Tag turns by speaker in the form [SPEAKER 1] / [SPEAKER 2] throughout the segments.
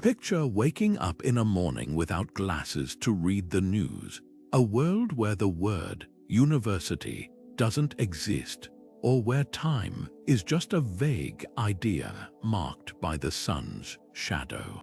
[SPEAKER 1] Picture waking up in a morning without glasses to read the news, a world where the word university doesn't exist, or where time is just a vague idea marked by the sun's shadow.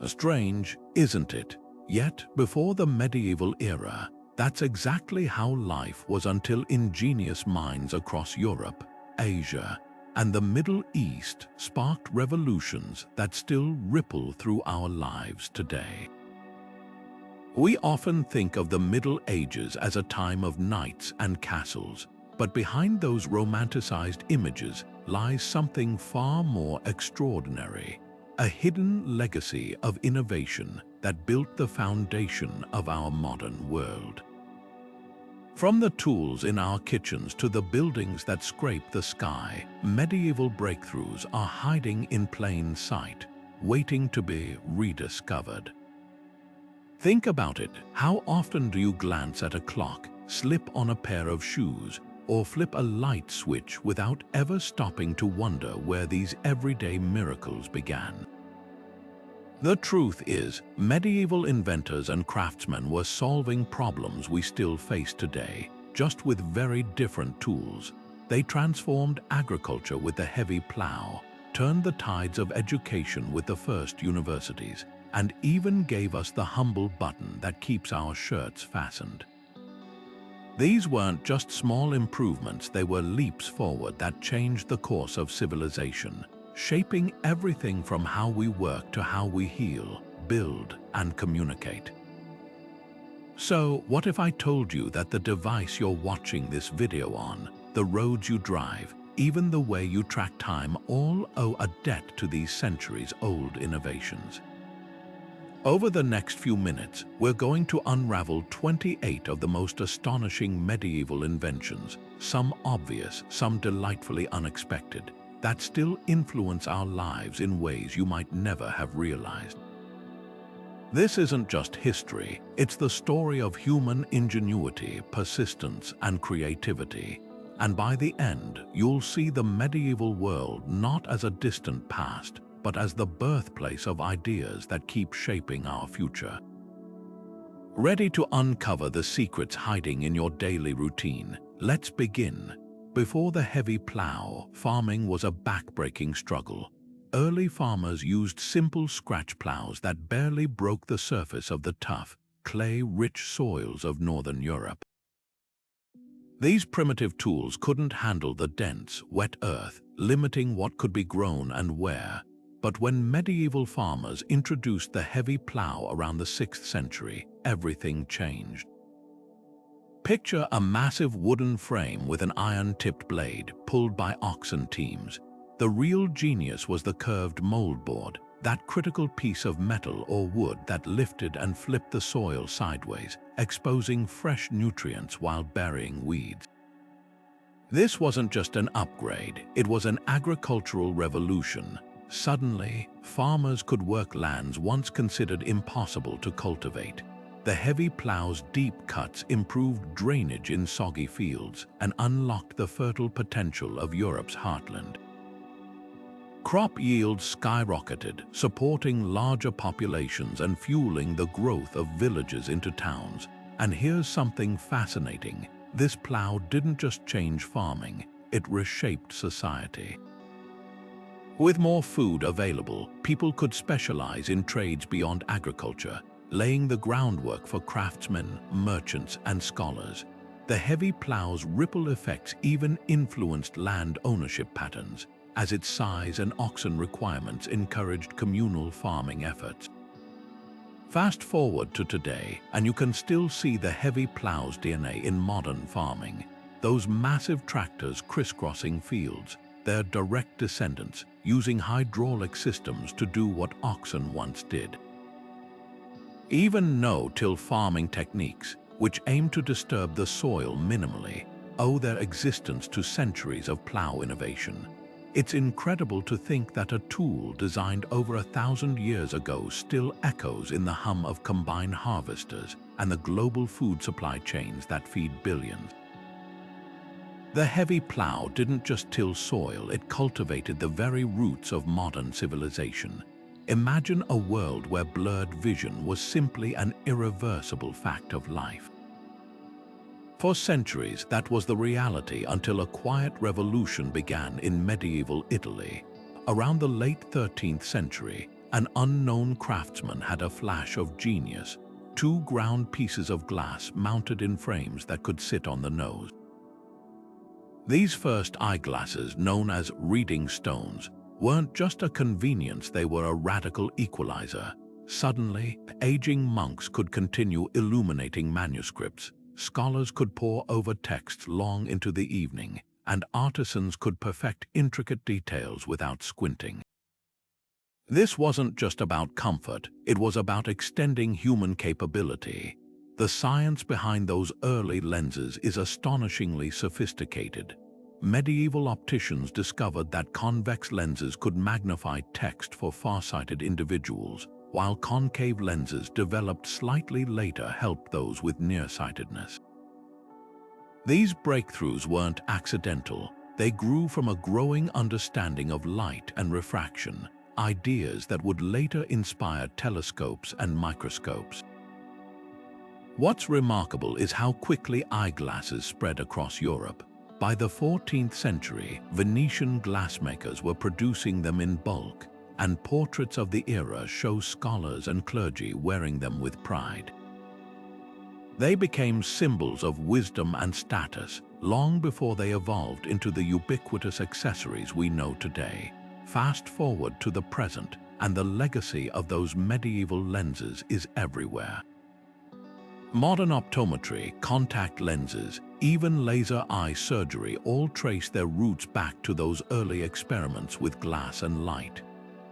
[SPEAKER 1] Strange, isn't it? Yet, before the medieval era, that's exactly how life was until ingenious minds across Europe, Asia, and the Middle East sparked revolutions that still ripple through our lives today. We often think of the Middle Ages as a time of knights and castles, but behind those romanticized images lies something far more extraordinary, a hidden legacy of innovation that built the foundation of our modern world. From the tools in our kitchens to the buildings that scrape the sky, medieval breakthroughs are hiding in plain sight, waiting to be rediscovered. Think about it. How often do you glance at a clock, slip on a pair of shoes, or flip a light switch without ever stopping to wonder where these everyday miracles began? The truth is, medieval inventors and craftsmen were solving problems we still face today, just with very different tools. They transformed agriculture with the heavy plow, turned the tides of education with the first universities, and even gave us the humble button that keeps our shirts fastened. These weren't just small improvements, they were leaps forward that changed the course of civilization, shaping everything from how we work to how we heal, build, and communicate. So, what if I told you that the device you're watching this video on, the roads you drive, even the way you track time, all owe a debt to these centuries-old innovations? Over the next few minutes, we're going to unravel 28 of the most astonishing medieval inventions, some obvious, some delightfully unexpected, that still influence our lives in ways you might never have realized. This isn't just history, it's the story of human ingenuity, persistence, and creativity. And by the end, you'll see the medieval world not as a distant past, but as the birthplace of ideas that keep shaping our future. Ready to uncover the secrets hiding in your daily routine? Let's begin. Before the heavy plow, farming was a back-breaking struggle. Early farmers used simple scratch plows that barely broke the surface of the tough, clay-rich soils of northern Europe. These primitive tools couldn't handle the dense, wet earth, limiting what could be grown and where. But when medieval farmers introduced the heavy plow around the 6th century, everything changed. Picture a massive wooden frame with an iron-tipped blade pulled by oxen teams. The real genius was the curved moldboard, that critical piece of metal or wood that lifted and flipped the soil sideways, exposing fresh nutrients while burying weeds. This wasn't just an upgrade, it was an agricultural revolution. Suddenly, farmers could work lands once considered impossible to cultivate. The heavy plow's deep cuts improved drainage in soggy fields and unlocked the fertile potential of Europe's heartland. Crop yields skyrocketed, supporting larger populations and fueling the growth of villages into towns. And here's something fascinating. This plow didn't just change farming, it reshaped society. With more food available, people could specialize in trades beyond agriculture, laying the groundwork for craftsmen, merchants, and scholars. The heavy plow's ripple effects even influenced land ownership patterns, as its size and oxen requirements encouraged communal farming efforts. Fast forward to today, and you can still see the heavy plow's DNA in modern farming. Those massive tractors crisscrossing fields, their direct descendants, using hydraulic systems to do what oxen once did. Even no-till farming techniques, which aim to disturb the soil minimally, owe their existence to centuries of plow innovation. It's incredible to think that a tool designed over 1,000 years ago still echoes in the hum of combine harvesters and the global food supply chains that feed billions. The heavy plow didn't just till soil, it cultivated the very roots of modern civilization. Imagine a world where blurred vision was simply an irreversible fact of life. For centuries, that was the reality until a quiet revolution began in medieval Italy. Around the late 13th century, an unknown craftsman had a flash of genius: two ground pieces of glass mounted in frames that could sit on the nose. These first eyeglasses, known as reading stones, weren't just a convenience, they were a radical equalizer. Suddenly, aging monks could continue illuminating manuscripts, scholars could pore over texts long into the evening, and artisans could perfect intricate details without squinting. This wasn't just about comfort, it was about extending human capability. The science behind those early lenses is astonishingly sophisticated. Medieval opticians discovered that convex lenses could magnify text for farsighted individuals, while concave lenses developed slightly later helped those with nearsightedness. These breakthroughs weren't accidental. They grew from a growing understanding of light and refraction, ideas that would later inspire telescopes and microscopes. What's remarkable is how quickly eyeglasses spread across Europe. By the 14th century, Venetian glassmakers were producing them in bulk, and portraits of the era show scholars and clergy wearing them with pride. They became symbols of wisdom and status long before they evolved into the ubiquitous accessories we know today. Fast forward to the present, and the legacy of those medieval lenses is everywhere. Modern optometry, contact lenses, even laser eye surgery all trace their roots back to those early experiments with glass and light.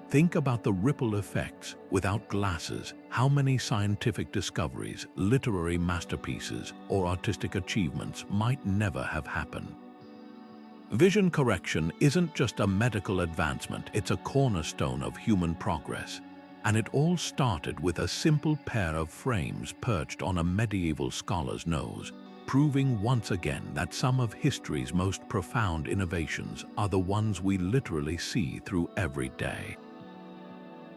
[SPEAKER 1] Think about the ripple effects. Without glasses, how many scientific discoveries, literary masterpieces, or artistic achievements might never have happened? Vision correction isn't just a medical advancement, it's a cornerstone of human progress. And it all started with a simple pair of frames perched on a medieval scholar's nose, proving once again that some of history's most profound innovations are the ones we literally see through every day.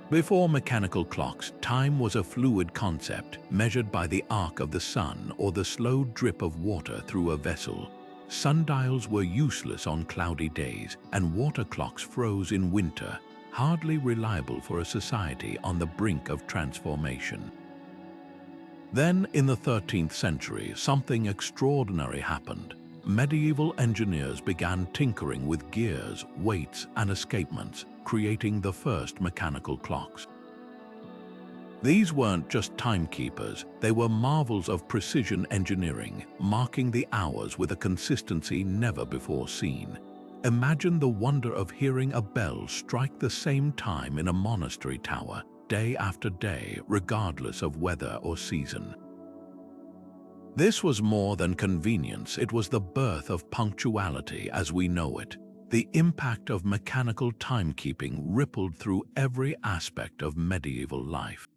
[SPEAKER 1] Before mechanical clocks, time was a fluid concept, measured by the arc of the sun or the slow drip of water through a vessel. Sundials were useless on cloudy days, and water clocks froze in winter, hardly reliable for a society on the brink of transformation. Then, in the 13th century, something extraordinary happened. Medieval engineers began tinkering with gears, weights, and escapements, creating the first mechanical clocks. These weren't just timekeepers, they were marvels of precision engineering, marking the hours with a consistency never before seen. Imagine the wonder of hearing a bell strike the same time in a monastery tower, day after day, regardless of weather or season. This was more than convenience, it was the birth of punctuality as we know it. The impact of mechanical timekeeping rippled through every aspect of medieval life.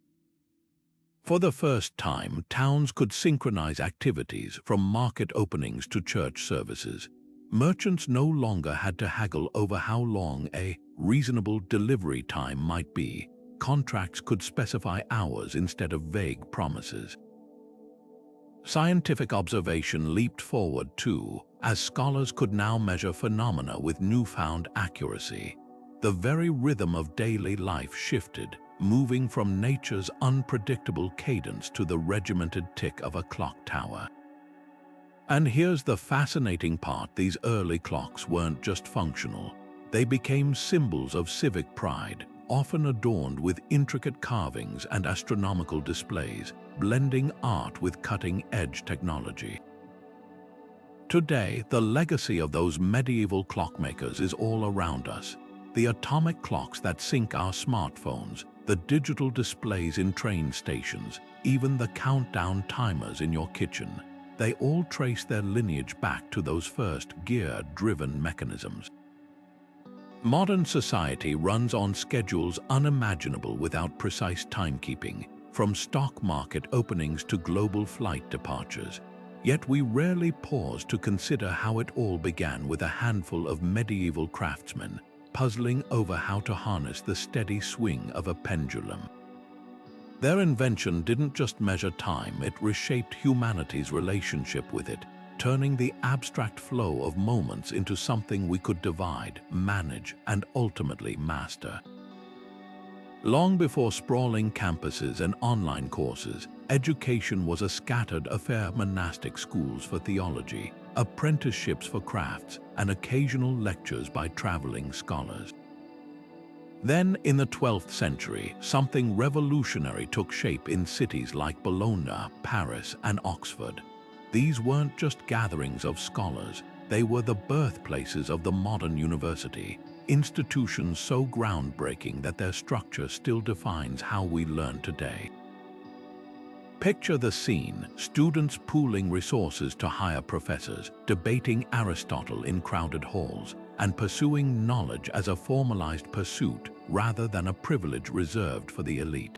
[SPEAKER 1] For the first time, towns could synchronize activities from market openings to church services. Merchants no longer had to haggle over how long a reasonable delivery time might be. Contracts could specify hours instead of vague promises. Scientific observation leaped forward too, as scholars could now measure phenomena with newfound accuracy. The very rhythm of daily life shifted, moving from nature's unpredictable cadence to the regimented tick of a clock tower. And here's the fascinating part: these early clocks weren't just functional. They became symbols of civic pride, often adorned with intricate carvings and astronomical displays, blending art with cutting-edge technology. Today, the legacy of those medieval clockmakers is all around us. The atomic clocks that sync our smartphones, the digital displays in train stations, even the countdown timers in your kitchen. They all trace their lineage back to those first gear-driven mechanisms. Modern society runs on schedules unimaginable without precise timekeeping, from stock market openings to global flight departures. Yet we rarely pause to consider how it all began with a handful of medieval craftsmen, puzzling over how to harness the steady swing of a pendulum. Their invention didn't just measure time, it reshaped humanity's relationship with it, turning the abstract flow of moments into something we could divide, manage, and ultimately master. Long before sprawling campuses and online courses, education was a scattered affair: monastic schools for theology, apprenticeships for crafts, and occasional lectures by traveling scholars. Then, in the 12th century, something revolutionary took shape in cities like Bologna, Paris, and Oxford. These weren't just gatherings of scholars, they were the birthplaces of the modern university, institutions so groundbreaking that their structure still defines how we learn today. Picture the scene: students pooling resources to hire professors, debating Aristotle in crowded halls, and pursuing knowledge as a formalized pursuit rather than a privilege reserved for the elite.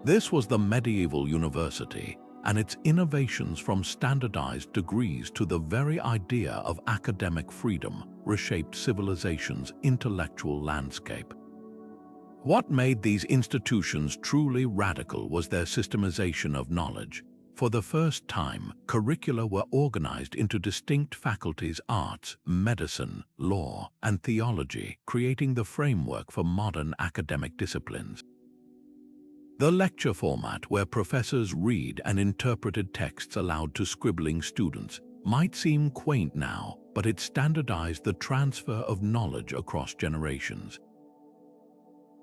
[SPEAKER 1] This was the medieval university, and its innovations, from standardized degrees to the very idea of academic freedom, reshaped civilization's intellectual landscape. What made these institutions truly radical was their systemization of knowledge. For the first time, curricula were organized into distinct faculties: arts, medicine, law, and theology, creating the framework for modern academic disciplines. The lecture format, where professors read and interpreted texts aloud to scribbling students, might seem quaint now, but it standardized the transfer of knowledge across generations.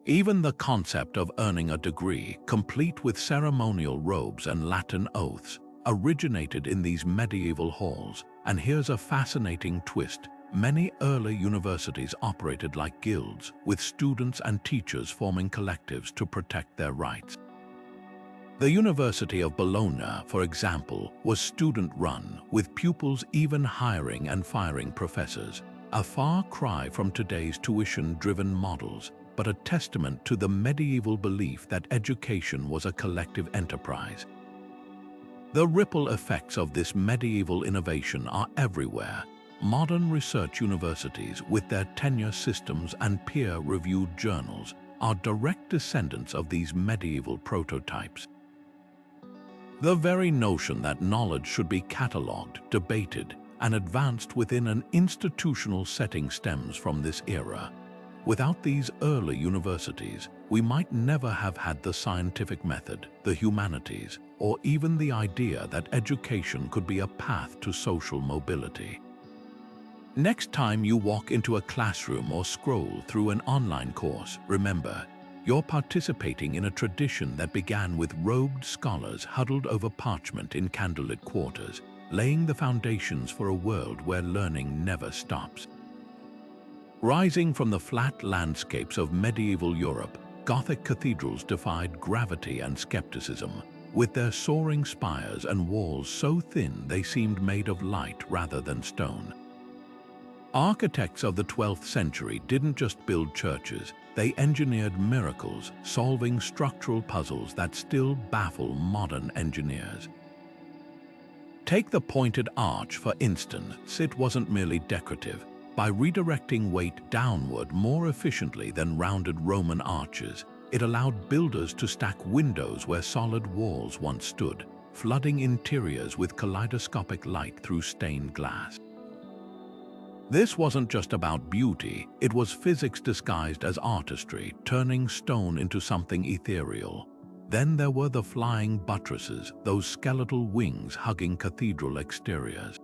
[SPEAKER 1] Even the concept of earning a degree, complete with ceremonial robes and Latin oaths, originated in these medieval halls. And here's a fascinating twist: many early universities operated like guilds, with students and teachers forming collectives to protect their rights. The University of Bologna, for example, was student-run, with pupils even hiring and firing professors, a far cry from today's tuition-driven models, but a testament to the medieval belief that education was a collective enterprise. The ripple effects of this medieval innovation are everywhere. Modern research universities, with their tenure systems and peer-reviewed journals, are direct descendants of these medieval prototypes. The very notion that knowledge should be catalogued, debated, and advanced within an institutional setting stems from this era. Without these early universities, we might never have had the scientific method, the humanities, or even the idea that education could be a path to social mobility. Next time you walk into a classroom or scroll through an online course, remember, you're participating in a tradition that began with robed scholars huddled over parchment in candlelit quarters, laying the foundations for a world where learning never stops. Rising from the flat landscapes of medieval Europe, Gothic cathedrals defied gravity and skepticism, with their soaring spires and walls so thin they seemed made of light rather than stone. Architects of the 12th century didn't just build churches, they engineered miracles, solving structural puzzles that still baffle modern engineers. Take the pointed arch, for instance. It wasn't merely decorative. By redirecting weight downward more efficiently than rounded Roman arches, it allowed builders to stack windows where solid walls once stood, flooding interiors with kaleidoscopic light through stained glass. This wasn't just about beauty, it was physics disguised as artistry, turning stone into something ethereal. Then there were the flying buttresses, those skeletal wings hugging cathedral exteriors.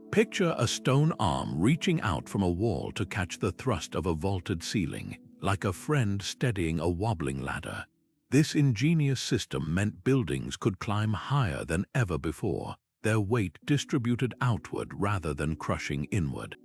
[SPEAKER 1] Picture a stone arm reaching out from a wall to catch the thrust of a vaulted ceiling, like a friend steadying a wobbling ladder. This ingenious system meant buildings could climb higher than ever before, their weight distributed outward rather than crushing inward.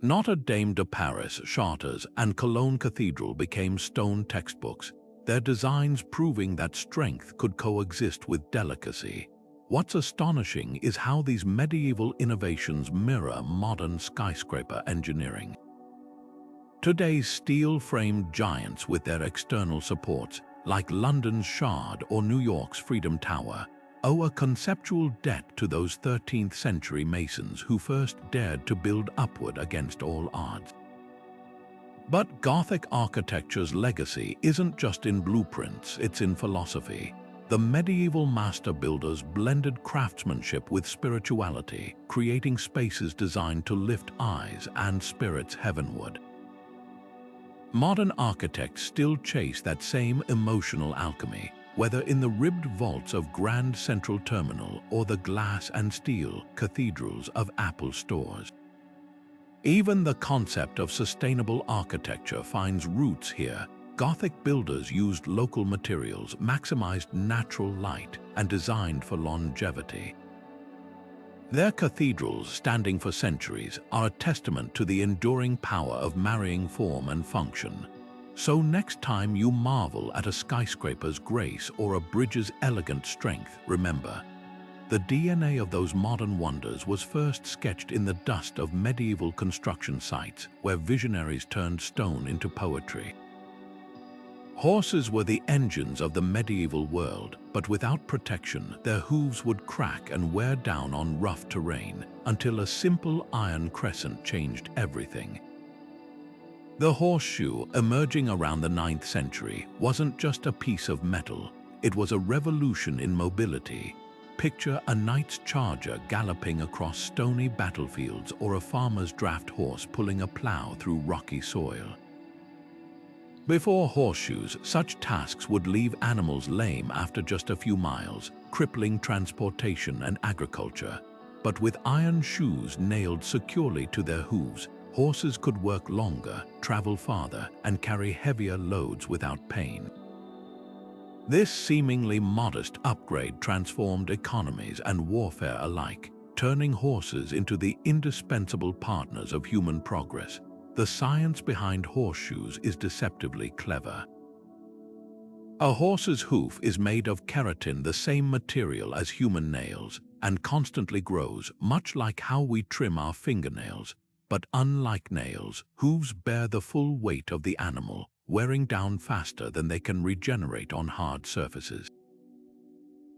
[SPEAKER 1] Notre Dame de Paris, Chartres, and Cologne Cathedral became stone textbooks, their designs proving that strength could coexist with delicacy. What's astonishing is how these medieval innovations mirror modern skyscraper engineering. Today's steel-framed giants with their external supports, like London's Shard or New York's Freedom Tower, owe a conceptual debt to those 13th century masons who first dared to build upward against all odds. But Gothic architecture's legacy isn't just in blueprints, it's in philosophy. The medieval master builders blended craftsmanship with spirituality, creating spaces designed to lift eyes and spirits heavenward. Modern architects still chase that same emotional alchemy, whether in the ribbed vaults of Grand Central Terminal or the glass and steel cathedrals of Apple stores. Even the concept of sustainable architecture finds roots here. Gothic builders used local materials, maximized natural light, and designed for longevity. Their cathedrals, standing for centuries, are a testament to the enduring power of marrying form and function. So next time you marvel at a skyscraper's grace or a bridge's elegant strength, remember, the DNA of those modern wonders was first sketched in the dust of medieval construction sites where visionaries turned stone into poetry. Horses were the engines of the medieval world, but without protection, their hooves would crack and wear down on rough terrain until a simple iron crescent changed everything. The horseshoe, emerging around the 9th century, wasn't just a piece of metal, it was a revolution in mobility. Picture a knight's charger galloping across stony battlefields or a farmer's draft horse pulling a plow through rocky soil. Before horseshoes, such tasks would leave animals lame after just a few miles, crippling transportation and agriculture. But with iron shoes nailed securely to their hooves, horses could work longer, travel farther, and carry heavier loads without pain. This seemingly modest upgrade transformed economies and warfare alike, turning horses into the indispensable partners of human progress. The science behind horseshoes is deceptively clever. A horse's hoof is made of keratin, the same material as human nails, and constantly grows, much like how we trim our fingernails. But unlike nails, hooves bear the full weight of the animal, wearing down faster than they can regenerate on hard surfaces.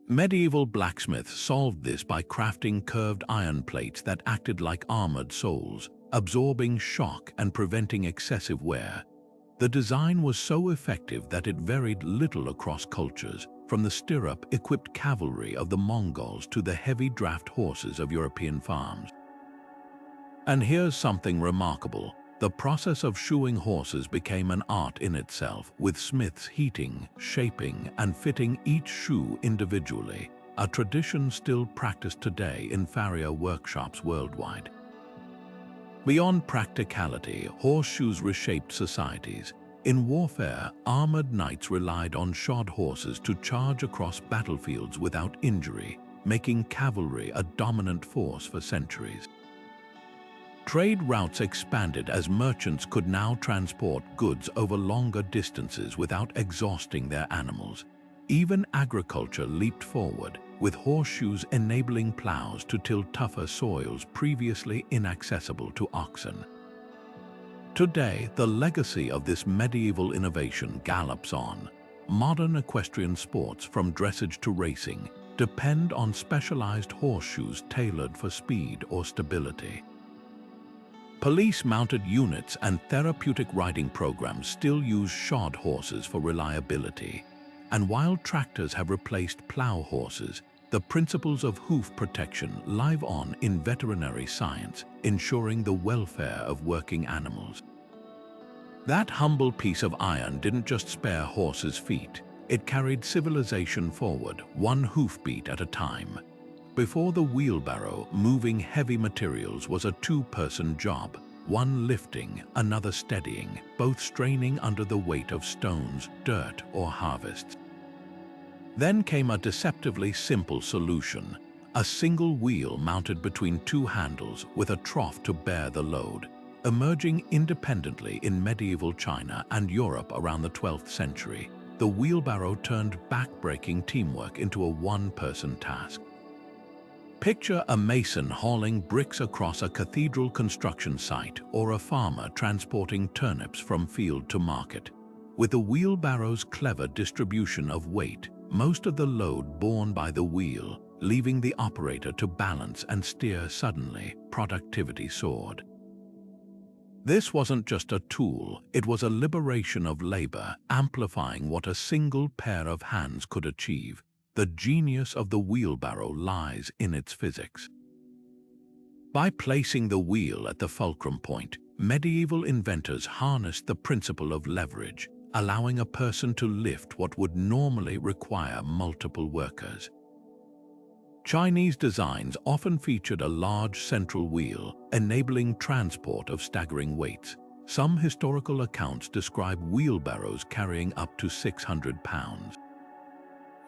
[SPEAKER 1] Medieval blacksmiths solved this by crafting curved iron plates that acted like armored soles, absorbing shock and preventing excessive wear. The design was so effective that it varied little across cultures, from the stirrup-equipped cavalry of the Mongols to the heavy draft horses of European farms. And here's something remarkable. The process of shoeing horses became an art in itself, with smiths heating, shaping, and fitting each shoe individually, a tradition still practiced today in farrier workshops worldwide. Beyond practicality, horseshoes reshaped societies. In warfare, armored knights relied on shod horses to charge across battlefields without injury, making cavalry a dominant force for centuries. Trade routes expanded as merchants could now transport goods over longer distances without exhausting their animals. Even agriculture leaped forward, with horseshoes enabling plows to till tougher soils previously inaccessible to oxen. Today, the legacy of this medieval innovation gallops on. Modern equestrian sports, from dressage to racing, depend on specialized horseshoes tailored for speed or stability. Police-mounted units and therapeutic riding programs still use shod horses for reliability. And while tractors have replaced plow horses, the principles of hoof protection live on in veterinary science, ensuring the welfare of working animals. That humble piece of iron didn't just spare horses' feet, it carried civilization forward, one hoofbeat at a time. Before the wheelbarrow, moving heavy materials was a two-person job, one lifting, another steadying, both straining under the weight of stones, dirt, or harvests. Then came a deceptively simple solution, a single wheel mounted between two handles with a trough to bear the load. Emerging independently in medieval China and Europe around the 12th century, the wheelbarrow turned back-breaking teamwork into a one-person task. Picture a mason hauling bricks across a cathedral construction site or a farmer transporting turnips from field to market. With the wheelbarrow's clever distribution of weight, most of the load borne by the wheel, leaving the operator to balance and steer. Suddenly, productivity soared. This wasn't just a tool, it was a liberation of labor, amplifying what a single pair of hands could achieve. The genius of the wheelbarrow lies in its physics. By placing the wheel at the fulcrum point, medieval inventors harnessed the principle of leverage, allowing a person to lift what would normally require multiple workers. Chinese designs often featured a large central wheel, enabling transport of staggering weights. Some historical accounts describe wheelbarrows carrying up to 600 pounds.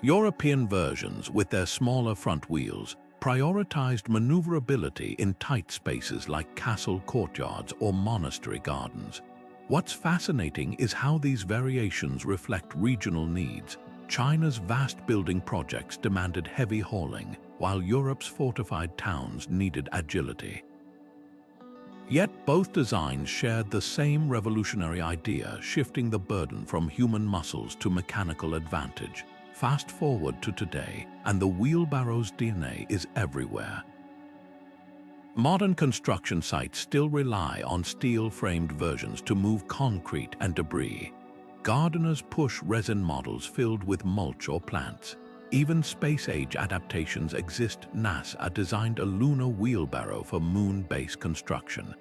[SPEAKER 1] European versions, with their smaller front wheels, prioritized maneuverability in tight spaces like castle courtyards or monastery gardens. What's fascinating is how these variations reflect regional needs. China's vast building projects demanded heavy hauling, while Europe's fortified towns needed agility. Yet both designs shared the same revolutionary idea, shifting the burden from human muscles to mechanical advantage. Fast forward to today, and the wheelbarrow's DNA is everywhere. Modern construction sites still rely on steel-framed versions to move concrete and debris. Gardeners push resin models filled with mulch or plants. Even space-age adaptations exist. NASA designed a lunar wheelbarrow for moon base construction.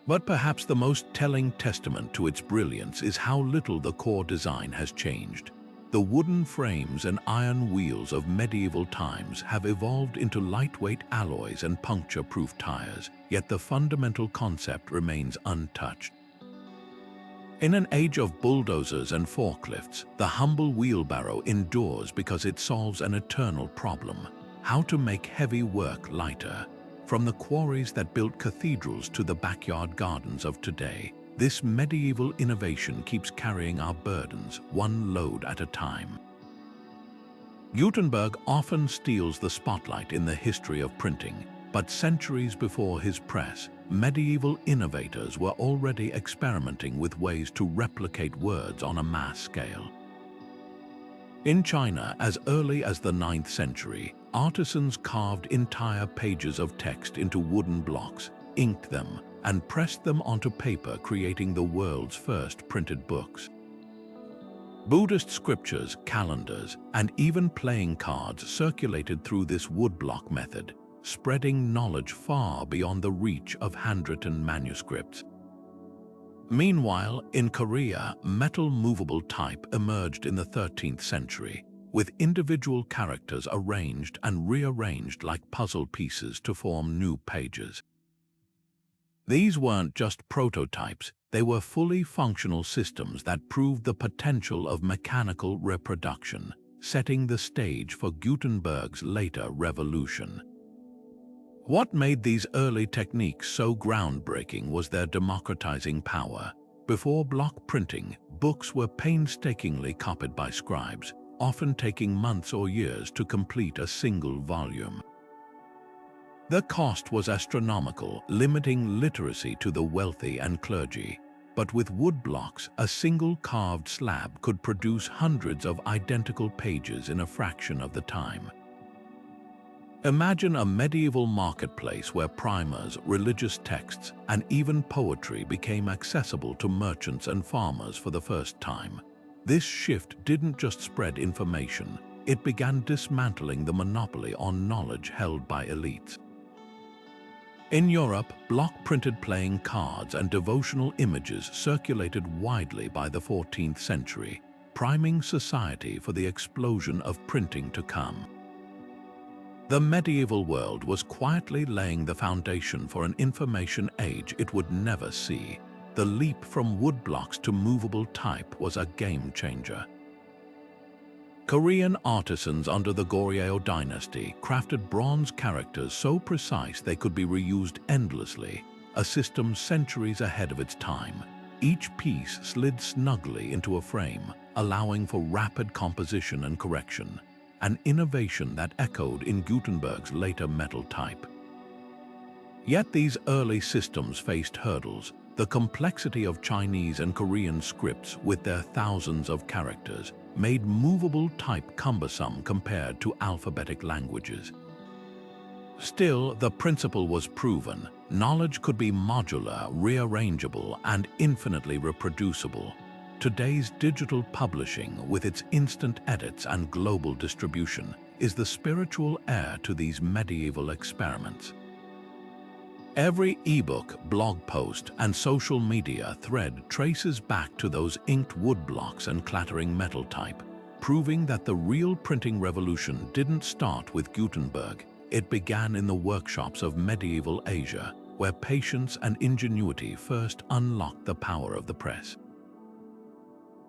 [SPEAKER 1] But perhaps the most telling testament to its brilliance is how little the core design has changed. The wooden frames and iron wheels of medieval times have evolved into lightweight alloys and puncture-proof tires, yet the fundamental concept remains untouched. In an age of bulldozers and forklifts, the humble wheelbarrow endures because it solves an eternal problem: how to make heavy work lighter. From the quarries that built cathedrals to the backyard gardens of today, this medieval innovation keeps carrying our burdens, one load at a time. Gutenberg often steals the spotlight in the history of printing, but centuries before his press, medieval innovators were already experimenting with ways to replicate words on a mass scale. In China, as early as the 9th century, artisans carved entire pages of text into wooden blocks, inked them, and pressed them onto paper, creating the world's first printed books. Buddhist scriptures, calendars, and even playing cards circulated through this woodblock method, spreading knowledge far beyond the reach of handwritten manuscripts. Meanwhile, in Korea, metal movable type emerged in the 13th century, with individual characters arranged and rearranged like puzzle pieces to form new pages. These weren't just prototypes, they were fully functional systems that proved the potential of mechanical reproduction, setting the stage for Gutenberg's later revolution. What made these early techniques so groundbreaking was their democratizing power. Before block printing, books were painstakingly copied by scribes, often taking months or years to complete a single volume. The cost was astronomical, limiting literacy to the wealthy and clergy. But with wood blocks, a single carved slab could produce hundreds of identical pages in a fraction of the time. Imagine a medieval marketplace where primers, religious texts, and even poetry became accessible to merchants and farmers for the first time. This shift didn't just spread information, it began dismantling the monopoly on knowledge held by elites. In Europe, block-printed playing cards and devotional images circulated widely by the 14th century, priming society for the explosion of printing to come. The medieval world was quietly laying the foundation for an information age it would never see. The leap from woodblocks to movable type was a game-changer. Korean artisans under the Goryeo dynasty crafted bronze characters so precise they could be reused endlessly, a system centuries ahead of its time. Each piece slid snugly into a frame, allowing for rapid composition and correction, an innovation that echoed in Gutenberg's later metal type. Yet these early systems faced hurdles. The complexity of Chinese and Korean scripts with their thousands of characters made movable type cumbersome compared to alphabetic languages. Still, the principle was proven. Knowledge could be modular, rearrangeable, and infinitely reproducible. Today's digital publishing, with its instant edits and global distribution, is the spiritual heir to these medieval experiments. Every ebook, blog post, and social media thread traces back to those inked woodblocks and clattering metal type, proving that the real printing revolution didn't start with Gutenberg. It began in the workshops of medieval Asia, where patience and ingenuity first unlocked the power of the press.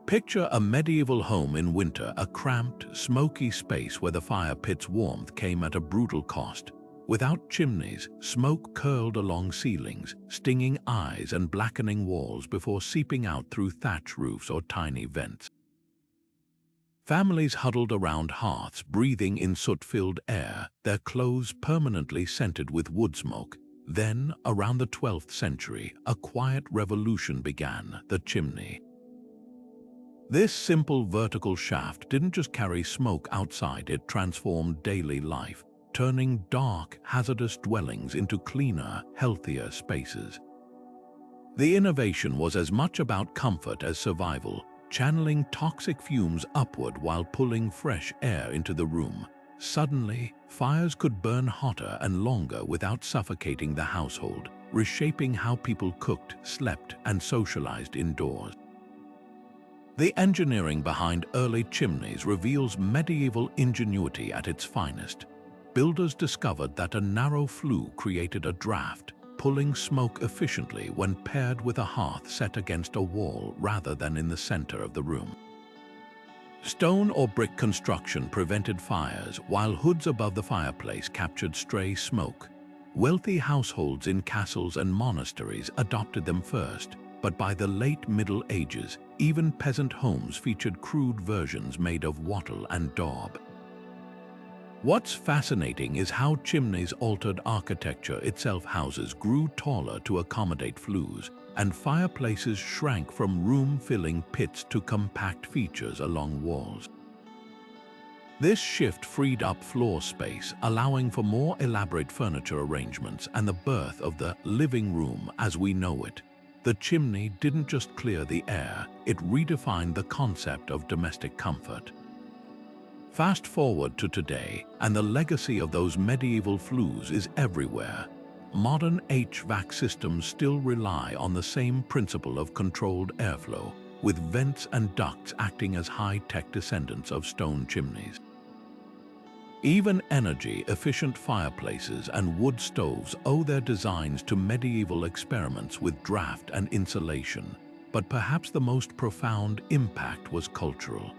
[SPEAKER 1] Picture a medieval home in winter, a cramped, smoky space where the fire pit's warmth came at a brutal cost. Without chimneys, smoke curled along ceilings, stinging eyes and blackening walls before seeping out through thatch roofs or tiny vents. Families huddled around hearths, breathing in soot-filled air, their clothes permanently scented with wood smoke. Then, around the 12th century, a quiet revolution began, the chimney. This simple vertical shaft didn't just carry smoke outside, it transformed daily life, turning dark, hazardous dwellings into cleaner, healthier spaces. The innovation was as much about comfort as survival, channeling toxic fumes upward while pulling fresh air into the room. Suddenly, fires could burn hotter and longer without suffocating the household, reshaping how people cooked, slept, and socialized indoors. The engineering behind early chimneys reveals medieval ingenuity at its finest. Builders discovered that a narrow flue created a draft, pulling smoke efficiently when paired with a hearth set against a wall rather than in the center of the room. Stone or brick construction prevented fires, while hoods above the fireplace captured stray smoke. Wealthy households in castles and monasteries adopted them first, but by the late Middle Ages, even peasant homes featured crude versions made of wattle and daub. What's fascinating is how chimneys altered architecture itself. Houses grew taller to accommodate flues, and fireplaces shrank from room-filling pits to compact features along walls. This shift freed up floor space, allowing for more elaborate furniture arrangements and the birth of the living room as we know it. The chimney didn't just clear the air, it redefined the concept of domestic comfort. Fast forward to today, and the legacy of those medieval flues is everywhere. Modern HVAC systems still rely on the same principle of controlled airflow, with vents and ducts acting as high-tech descendants of stone chimneys. Even energy-efficient fireplaces and wood stoves owe their designs to medieval experiments with draft and insulation, but perhaps the most profound impact was cultural.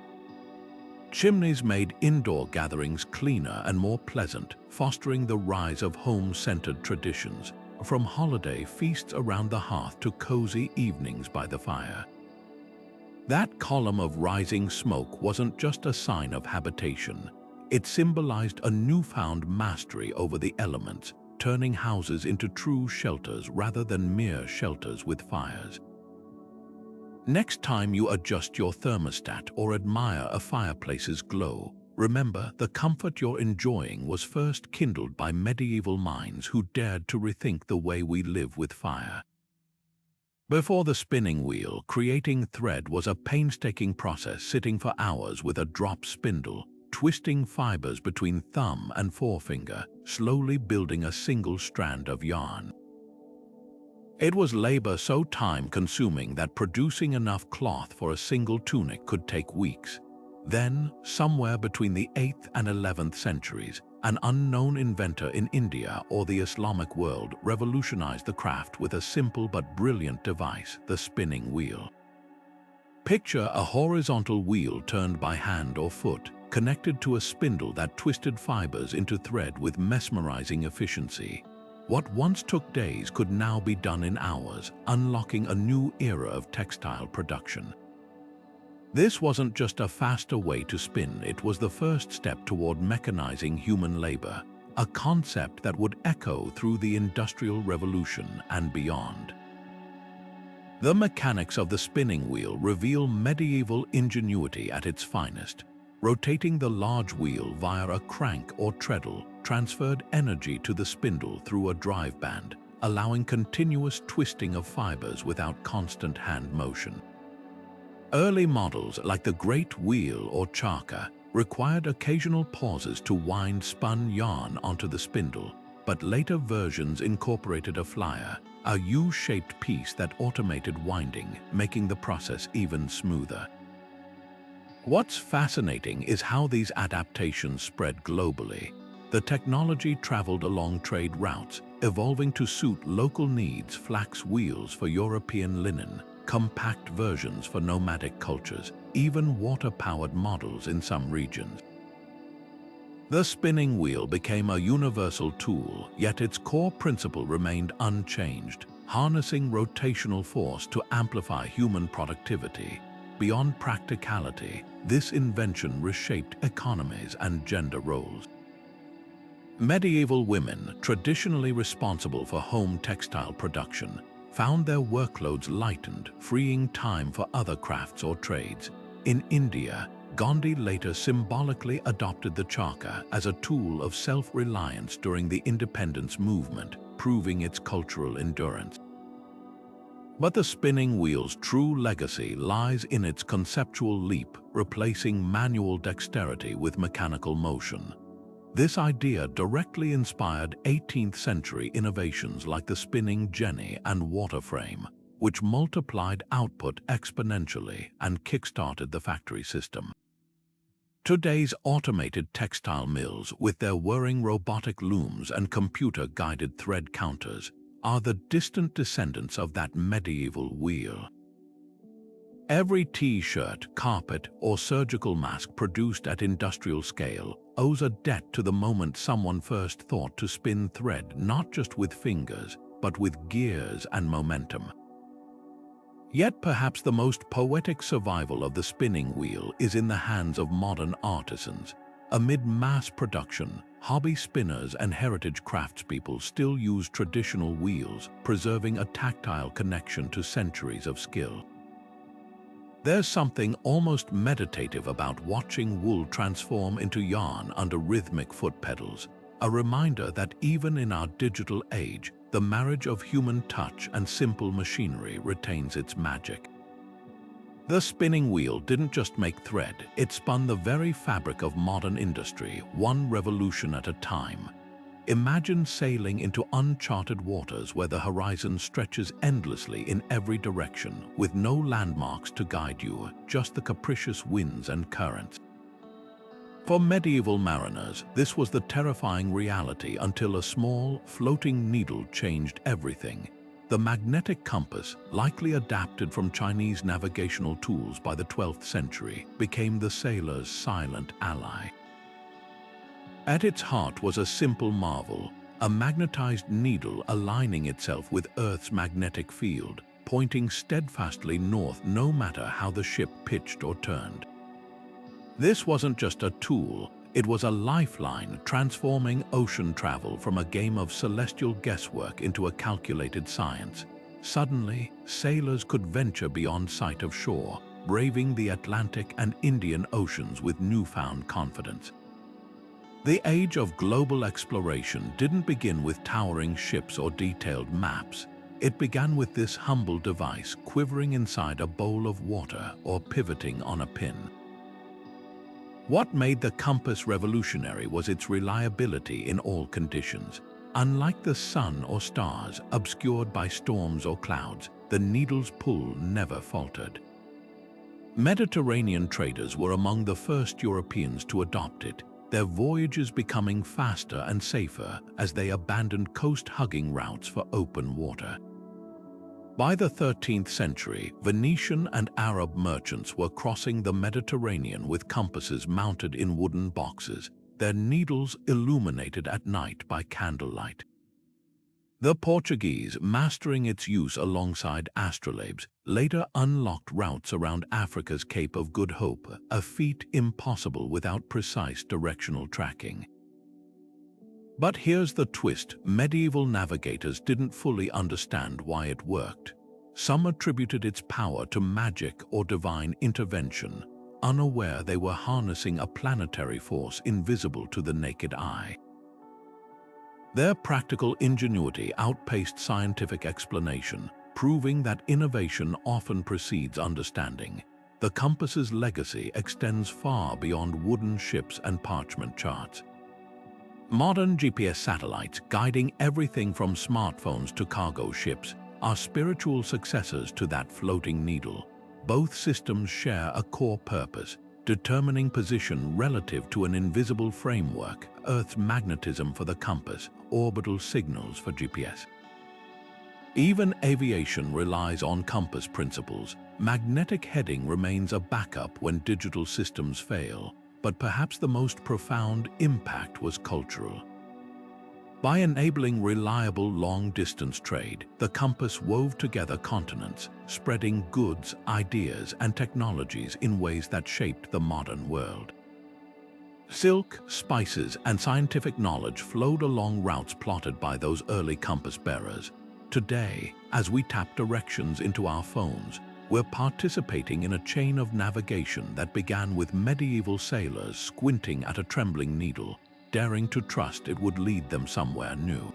[SPEAKER 1] Chimneys made indoor gatherings cleaner and more pleasant, fostering the rise of home-centered traditions, from holiday feasts around the hearth to cozy evenings by the fire. That column of rising smoke wasn't just a sign of habitation. It symbolized a newfound mastery over the elements, turning houses into true shelters rather than mere shelters with fires. Next time you adjust your thermostat or admire a fireplace's glow, remember the comfort you're enjoying was first kindled by medieval minds who dared to rethink the way we live with fire. Before the spinning wheel, creating thread was a painstaking process, sitting for hours with a drop spindle, twisting fibers between thumb and forefinger, slowly building a single strand of yarn. It was labor so time-consuming that producing enough cloth for a single tunic could take weeks. Then, somewhere between the 8th and 11th centuries, an unknown inventor in India or the Islamic world revolutionized the craft with a simple but brilliant device, the spinning wheel. Picture a horizontal wheel turned by hand or foot, connected to a spindle that twisted fibers into thread with mesmerizing efficiency. What once took days could now be done in hours, unlocking a new era of textile production. This wasn't just a faster way to spin, it was the first step toward mechanizing human labor, a concept that would echo through the Industrial Revolution and beyond. The mechanics of the spinning wheel reveal medieval ingenuity at its finest. Rotating the large wheel via a crank or treadle transferred energy to the spindle through a drive band, allowing continuous twisting of fibers without constant hand motion. Early models like the Great Wheel or Charker required occasional pauses to wind spun yarn onto the spindle, but later versions incorporated a flyer, a U-shaped piece that automated winding, making the process even smoother. What's fascinating is how these adaptations spread globally. The technology traveled along trade routes, evolving to suit local needs: flax wheels for European linen, compact versions for nomadic cultures, even water-powered models in some regions. The spinning wheel became a universal tool, yet its core principle remained unchanged, harnessing rotational force to amplify human productivity. Beyond practicality, this invention reshaped economies and gender roles. Medieval women, traditionally responsible for home textile production, found their workloads lightened, freeing time for other crafts or trades. In India, Gandhi later symbolically adopted the charkha as a tool of self-reliance during the independence movement, proving its cultural endurance. But the spinning wheel's true legacy lies in its conceptual leap, replacing manual dexterity with mechanical motion. This idea directly inspired 18th-century innovations like the spinning jenny and water frame, which multiplied output exponentially and kick-started the factory system. Today's automated textile mills, with their whirring robotic looms and computer-guided thread counters, are the distant descendants of that medieval wheel. Every T-shirt, carpet, or surgical mask produced at industrial scale owes a debt to the moment someone first thought to spin thread not just with fingers, but with gears and momentum. Yet perhaps the most poetic survival of the spinning wheel is in the hands of modern artisans. Amid mass production, hobby spinners and heritage craftspeople still use traditional wheels, preserving a tactile connection to centuries of skill. There's something almost meditative about watching wool transform into yarn under rhythmic foot pedals, a reminder that even in our digital age, the marriage of human touch and simple machinery retains its magic. The spinning wheel didn't just make thread, it spun the very fabric of modern industry, one revolution at a time. Imagine sailing into uncharted waters where the horizon stretches endlessly in every direction, with no landmarks to guide you, just the capricious winds and currents. For medieval mariners, this was the terrifying reality until a small, floating needle changed everything. The magnetic compass, likely adapted from Chinese navigational tools by the 12th century, became the sailor's silent ally. At its heart was a simple marvel, a magnetized needle aligning itself with Earth's magnetic field, pointing steadfastly north no matter how the ship pitched or turned. This wasn't just a tool, it was a lifeline transforming ocean travel from a game of celestial guesswork into a calculated science. Suddenly, sailors could venture beyond sight of shore, braving the Atlantic and Indian Oceans with newfound confidence. The age of global exploration didn't begin with towering ships or detailed maps. It began with this humble device quivering inside a bowl of water or pivoting on a pin. What made the compass revolutionary was its reliability in all conditions. Unlike the sun or stars, obscured by storms or clouds, the needle's pull never faltered. Mediterranean traders were among the first Europeans to adopt it, their voyages becoming faster and safer as they abandoned coast-hugging routes for open water. By the 13th century, Venetian and Arab merchants were crossing the Mediterranean with compasses mounted in wooden boxes, their needles illuminated at night by candlelight. The Portuguese, mastering its use alongside astrolabes, later unlocked routes around Africa's Cape of Good Hope, a feat impossible without precise directional tracking. But here's the twist: medieval navigators didn't fully understand why it worked. Some attributed its power to magic or divine intervention, unaware they were harnessing a planetary force invisible to the naked eye. Their practical ingenuity outpaced scientific explanation, proving that innovation often precedes understanding. The compass's legacy extends far beyond wooden ships and parchment charts. Modern GPS satellites, guiding everything from smartphones to cargo ships, are spiritual successors to that floating needle. Both systems share a core purpose, determining position relative to an invisible framework, Earth's magnetism for the compass, orbital signals for GPS. Even aviation relies on compass principles. Magnetic heading remains a backup when digital systems fail, but perhaps the most profound impact was cultural. By enabling reliable long-distance trade, the compass wove together continents, spreading goods, ideas, and technologies in ways that shaped the modern world. Silk, spices, and scientific knowledge flowed along routes plotted by those early compass bearers. Today, as we tap directions into our phones, we're participating in a chain of navigation that began with medieval sailors squinting at a trembling needle, daring to trust it would lead them somewhere new.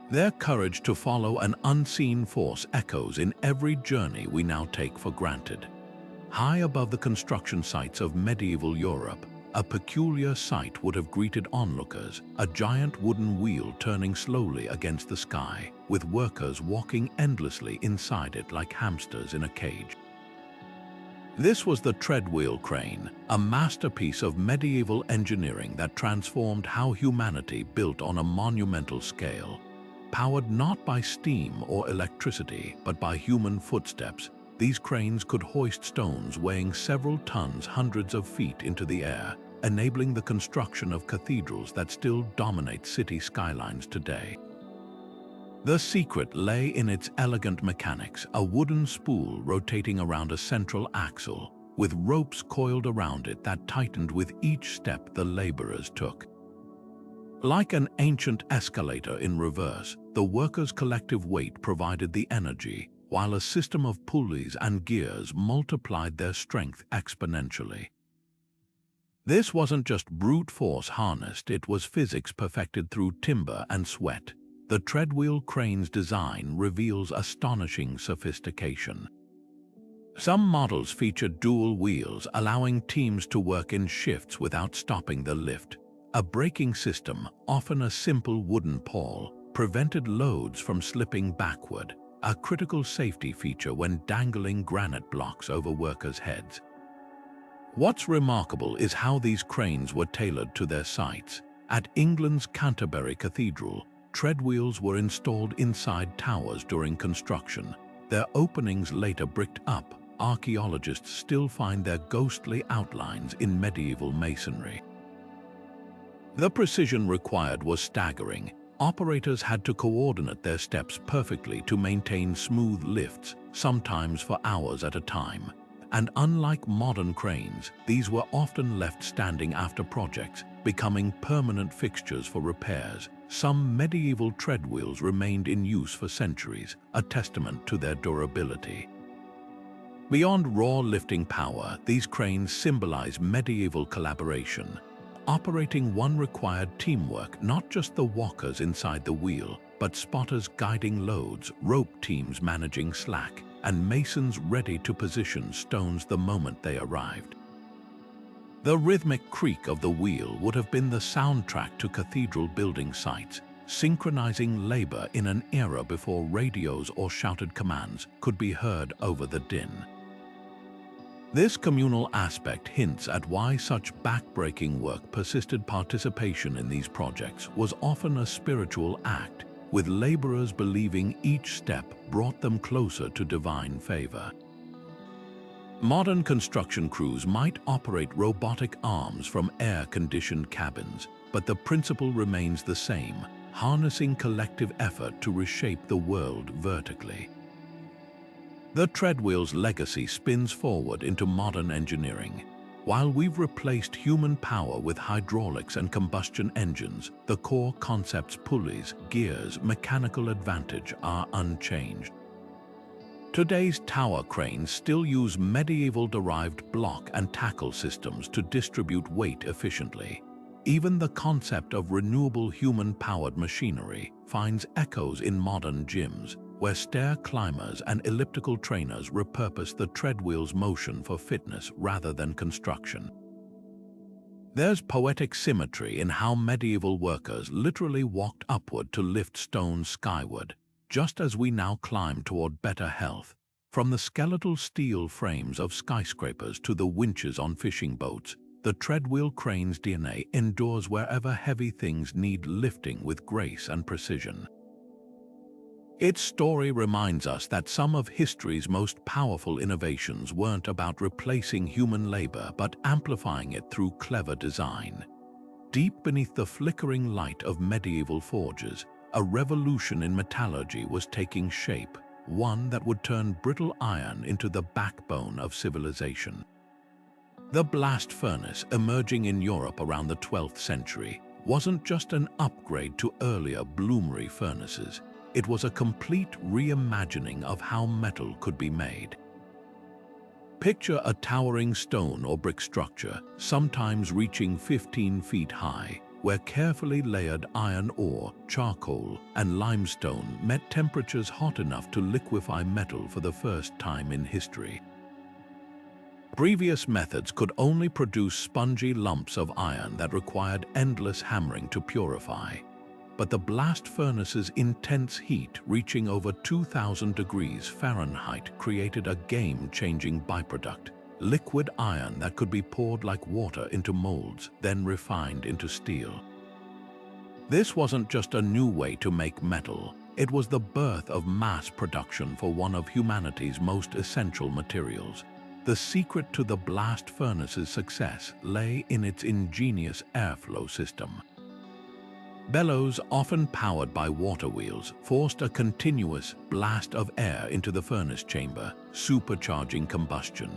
[SPEAKER 1] Their courage to follow an unseen force echoes in every journey we now take for granted. High above the construction sites of medieval Europe, a peculiar sight would have greeted onlookers, a giant wooden wheel turning slowly against the sky, with workers walking endlessly inside it like hamsters in a cage. This was the Treadwheel Crane, a masterpiece of medieval engineering that transformed how humanity built on a monumental scale. Powered not by steam or electricity, but by human footsteps, these cranes could hoist stones weighing several tons hundreds of feet into the air, enabling the construction of cathedrals that still dominate city skylines today. The secret lay in its elegant mechanics, a wooden spool rotating around a central axle, with ropes coiled around it that tightened with each step the laborers took. Like an ancient escalator in reverse, the workers' collective weight provided the energy, while a system of pulleys and gears multiplied their strength exponentially. This wasn't just brute force harnessed, it was physics perfected through timber and sweat. The Treadwheel Crane's design reveals astonishing sophistication. Some models feature dual wheels, allowing teams to work in shifts without stopping the lift. A braking system, often a simple wooden pawl, prevented loads from slipping backward, a critical safety feature when dangling granite blocks over workers' heads. What's remarkable is how these cranes were tailored to their sites. At England's Canterbury Cathedral, treadwheels were installed inside towers during construction. Their openings later bricked up. Archaeologists still find their ghostly outlines in medieval masonry. The precision required was staggering. Operators had to coordinate their steps perfectly to maintain smooth lifts, sometimes for hours at a time. And unlike modern cranes, these were often left standing after projects, becoming permanent fixtures for repairs. Some medieval treadwheels remained in use for centuries, a testament to their durability. Beyond raw lifting power, these cranes symbolize medieval collaboration. Operating one required teamwork, not just the walkers inside the wheel, but spotters guiding loads, rope teams managing slack, and masons ready to position stones the moment they arrived. The rhythmic creak of the wheel would have been the soundtrack to cathedral building sites, synchronizing labor in an era before radios or shouted commands could be heard over the din. This communal aspect hints at why such backbreaking work persisted. Participation in these projects was often a spiritual act, with laborers believing each step brought them closer to divine favor. Modern construction crews might operate robotic arms from air-conditioned cabins, but the principle remains the same, harnessing collective effort to reshape the world vertically. The treadwheel's legacy spins forward into modern engineering. While we've replaced human power with hydraulics and combustion engines, the core concepts, pulleys, gears, mechanical advantage are unchanged. Today's tower cranes still use medieval-derived block and tackle systems to distribute weight efficiently. Even the concept of renewable human-powered machinery finds echoes in modern gyms, where stair climbers and elliptical trainers repurpose the treadwheel's motion for fitness rather than construction. There's poetic symmetry in how medieval workers literally walked upward to lift stones skyward, just as we now climb toward better health. From the skeletal steel frames of skyscrapers to the winches on fishing boats, the treadwheel crane's DNA endures wherever heavy things need lifting with grace and precision. Its story reminds us that some of history's most powerful innovations weren't about replacing human labor but amplifying it through clever design. Deep beneath the flickering light of medieval forges, a revolution in metallurgy was taking shape, one that would turn brittle iron into the backbone of civilization. The blast furnace, emerging in Europe around the 12th century, wasn't just an upgrade to earlier bloomery furnaces. It was a complete reimagining of how metal could be made. Picture a towering stone or brick structure, sometimes reaching 15 feet high, where carefully layered iron ore, charcoal, and limestone met temperatures hot enough to liquefy metal for the first time in history. Previous methods could only produce spongy lumps of iron that required endless hammering to purify. But the blast furnace's intense heat, reaching over 2,000 degrees Fahrenheit, created a game-changing byproduct: liquid iron that could be poured like water into molds, then refined into steel. This wasn't just a new way to make metal, it was the birth of mass production for one of humanity's most essential materials. The secret to the blast furnace's success lay in its ingenious airflow system. Bellows, often powered by water wheels, forced a continuous blast of air into the furnace chamber, supercharging combustion.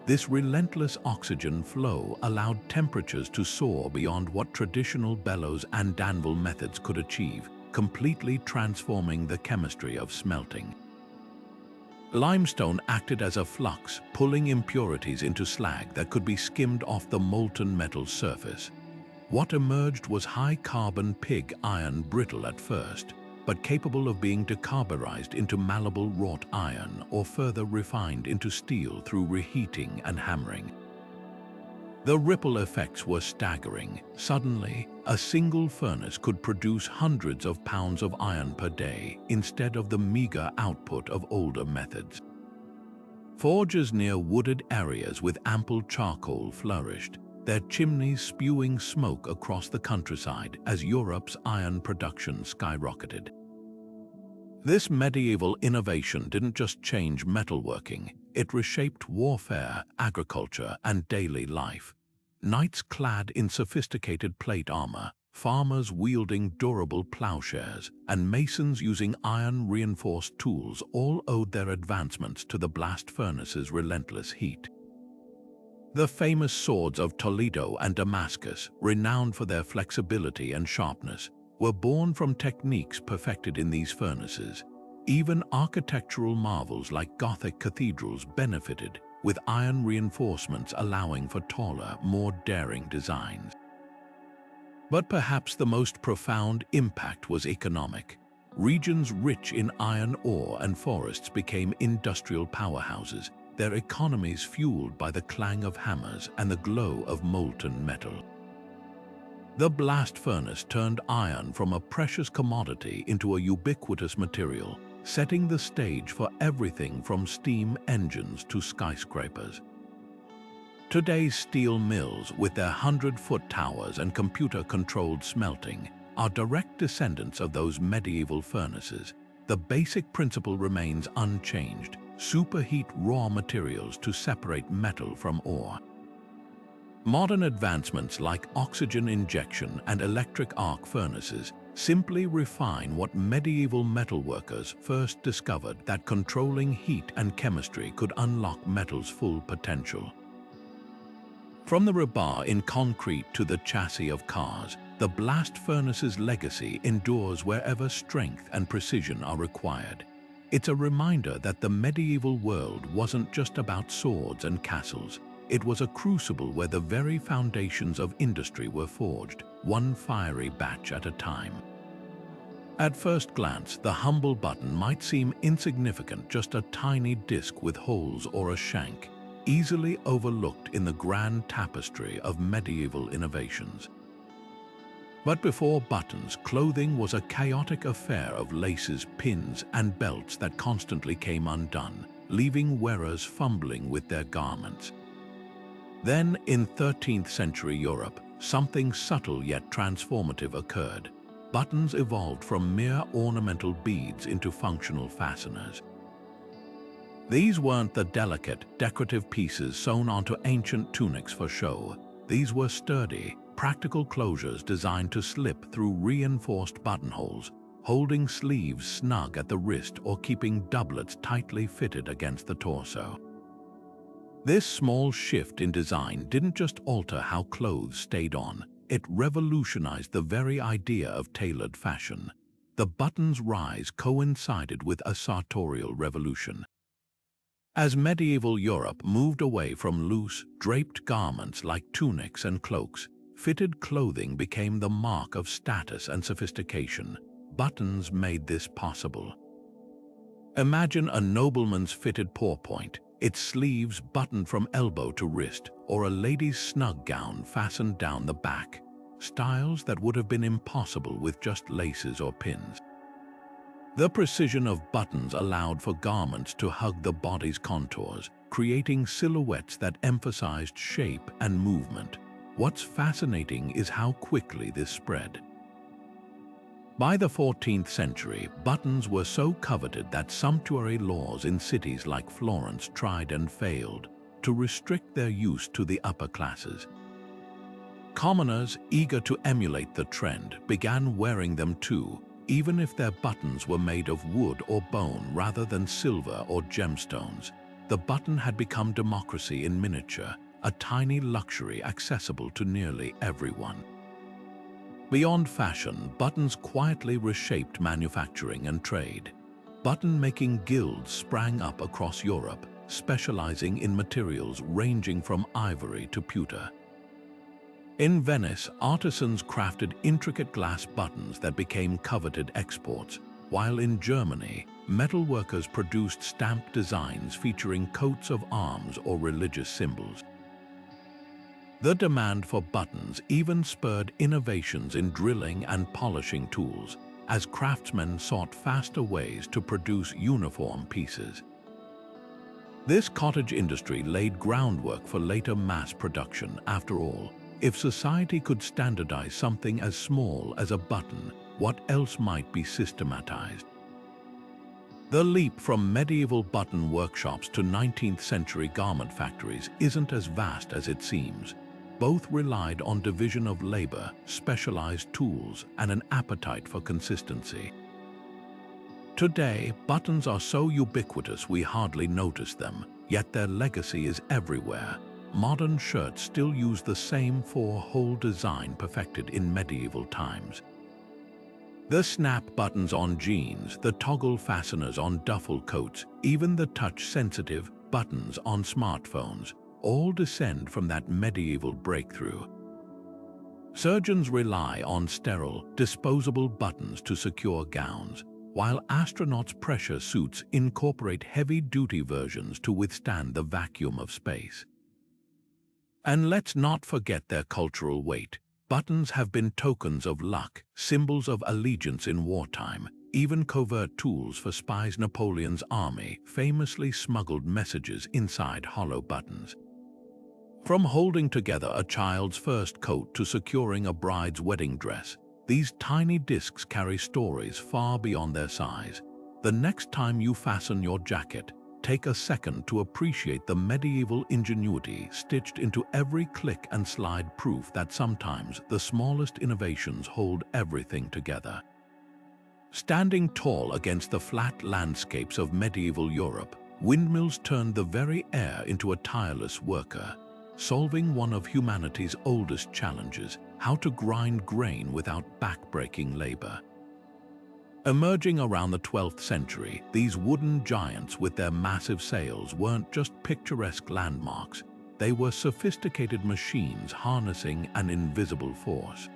[SPEAKER 1] This relentless oxygen flow allowed temperatures to soar beyond what traditional bellows and Danville methods could achieve, completely transforming the chemistry of smelting. Limestone acted as a flux, pulling impurities into slag that could be skimmed off the molten metal surface. What emerged was high-carbon pig iron, brittle at first, but capable of being decarburized into malleable wrought iron or further refined into steel through reheating and hammering. The ripple effects were staggering. Suddenly, a single furnace could produce hundreds of pounds of iron per day instead of the meager output of older methods. Forges near wooded areas with ample charcoal flourished, their chimneys spewing smoke across the countryside as Europe's iron production skyrocketed. This medieval innovation didn't just change metalworking, it reshaped warfare, agriculture, and daily life. Knights clad in sophisticated plate armor, farmers wielding durable plowshares, and masons using iron-reinforced tools all owed their advancements to the blast furnace's relentless heat. The famous swords of Toledo and Damascus, renowned for their flexibility and sharpness, were born from techniques perfected in these furnaces. Even architectural marvels like Gothic cathedrals benefited, with iron reinforcements allowing for taller, more daring designs. But perhaps the most profound impact was economic. Regions rich in iron ore and forests became industrial powerhouses, their economies fueled by the clang of hammers and the glow of molten metal. The blast furnace turned iron from a precious commodity into a ubiquitous material, setting the stage for everything from steam engines to skyscrapers. Today's steel mills, with their 100-foot towers and computer-controlled smelting, are direct descendants of those medieval furnaces. The basic principle remains unchanged: superheat raw materials to separate metal from ore. Modern advancements like oxygen injection and electric arc furnaces simply refine what medieval metalworkers first discovered: that controlling heat and chemistry could unlock metal's full potential. From the rebar in concrete to the chassis of cars, the blast furnace's legacy endures wherever strength and precision are required. It's a reminder that the medieval world wasn't just about swords and castles. It was a crucible where the very foundations of industry were forged, one fiery batch at a time. At first glance, the humble button might seem insignificant, just a tiny disc with holes or a shank, easily overlooked in the grand tapestry of medieval innovations. But before buttons, clothing was a chaotic affair of laces, pins, and belts that constantly came undone, leaving wearers fumbling with their garments. Then, in 13th century Europe, something subtle yet transformative occurred. Buttons evolved from mere ornamental beads into functional fasteners. These weren't the delicate, decorative pieces sewn onto ancient tunics for show. These were sturdy, practical closures designed to slip through reinforced buttonholes, holding sleeves snug at the wrist or keeping doublets tightly fitted against the torso. This small shift in design didn't just alter how clothes stayed on, it revolutionized the very idea of tailored fashion. The button's rise coincided with a sartorial revolution. As medieval Europe moved away from loose, draped garments like tunics and cloaks, fitted clothing became the mark of status and sophistication. Buttons made this possible. Imagine a nobleman's fitted pourpoint, its sleeves buttoned from elbow to wrist, or a lady's snug gown fastened down the back, styles that would have been impossible with just laces or pins. The precision of buttons allowed for garments to hug the body's contours, creating silhouettes that emphasized shape and movement. What's fascinating is how quickly this spread. By the 14th century, buttons were so coveted that sumptuary laws in cities like Florence tried and failed to restrict their use to the upper classes. Commoners, eager to emulate the trend, began wearing them too, even if their buttons were made of wood or bone rather than silver or gemstones. The button had become democracy in miniature, a tiny luxury accessible to nearly everyone. Beyond fashion, buttons quietly reshaped manufacturing and trade. Button-making guilds sprang up across Europe, specializing in materials ranging from ivory to pewter. In Venice, artisans crafted intricate glass buttons that became coveted exports, while in Germany, metalworkers produced stamped designs featuring coats of arms or religious symbols. The demand for buttons even spurred innovations in drilling and polishing tools, as craftsmen sought faster ways to produce uniform pieces. This cottage industry laid groundwork for later mass production. After all, if society could standardize something as small as a button, what else might be systematized? The leap from medieval button workshops to 19th century garment factories isn't as vast as it seems. Both relied on division of labor, specialized tools, and an appetite for consistency. Today, buttons are so ubiquitous we hardly notice them, yet their legacy is everywhere. Modern shirts still use the same four-hole design perfected in medieval times. The snap buttons on jeans, the toggle fasteners on duffel coats, even the touch-sensitive buttons on smartphones, all descend from that medieval breakthrough. Surgeons rely on sterile, disposable buttons to secure gowns, while astronauts' pressure suits incorporate heavy-duty versions to withstand the vacuum of space. And let's not forget their cultural weight. Buttons have been tokens of luck, symbols of allegiance in wartime, even covert tools for spies. Napoleon's army famously smuggled messages inside hollow buttons. From holding together a child's first coat to securing a bride's wedding dress, these tiny discs carry stories far beyond their size. The next time you fasten your jacket, take a second to appreciate the medieval ingenuity stitched into every click and slide, proof that sometimes the smallest innovations hold everything together. Standing tall against the flat landscapes of medieval Europe, windmills turned the very air into a tireless worker, solving one of humanity's oldest challenges: how to grind grain without backbreaking labor. Emerging around the 12th century, these wooden giants with their massive sails weren't just picturesque landmarks, they were sophisticated machines harnessing an invisible force.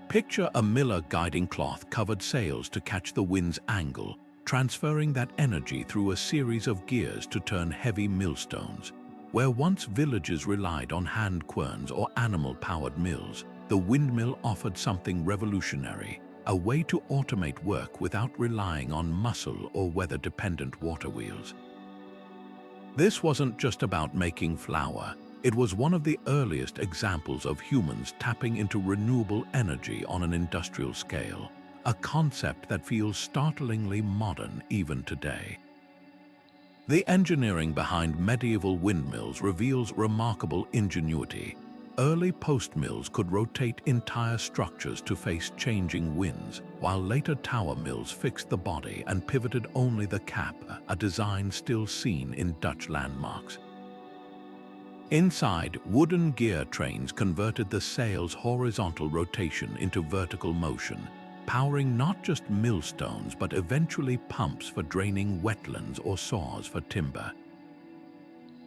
[SPEAKER 1] Picture a miller guiding cloth-covered sails to catch the wind's angle, transferring that energy through a series of gears to turn heavy millstones. Where once villages relied on hand querns or animal-powered mills, the windmill offered something revolutionary, a way to automate work without relying on muscle or weather-dependent water wheels. This wasn't just about making flour. It was one of the earliest examples of humans tapping into renewable energy on an industrial scale, a concept that feels startlingly modern even today. The engineering behind medieval windmills reveals remarkable ingenuity. Early post mills could rotate entire structures to face changing winds, while later tower mills fixed the body and pivoted only the cap, a design still seen in Dutch landmarks. Inside, wooden gear trains converted the sail's horizontal rotation into vertical motion, powering not just millstones but eventually pumps for draining wetlands or saws for timber.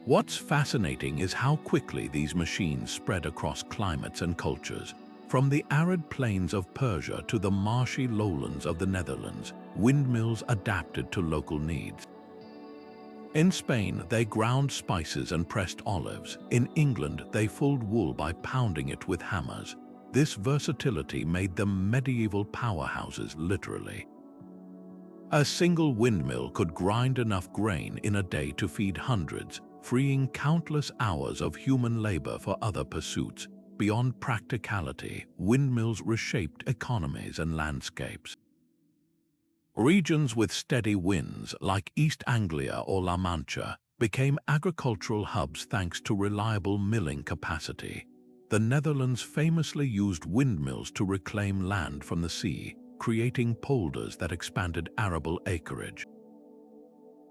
[SPEAKER 1] What's fascinating is how quickly these machines spread across climates and cultures. From the arid plains of Persia to the marshy lowlands of the Netherlands, windmills adapted to local needs. In Spain, they ground spices and pressed olives. In England, they fulled wool by pounding it with hammers. This versatility made them medieval powerhouses, literally. A single windmill could grind enough grain in a day to feed hundreds, freeing countless hours of human labor for other pursuits. Beyond practicality, windmills reshaped economies and landscapes. Regions with steady winds, like East Anglia or La Mancha, became agricultural hubs thanks to reliable milling capacity. The Netherlands famously used windmills to reclaim land from the sea, creating polders that expanded arable acreage.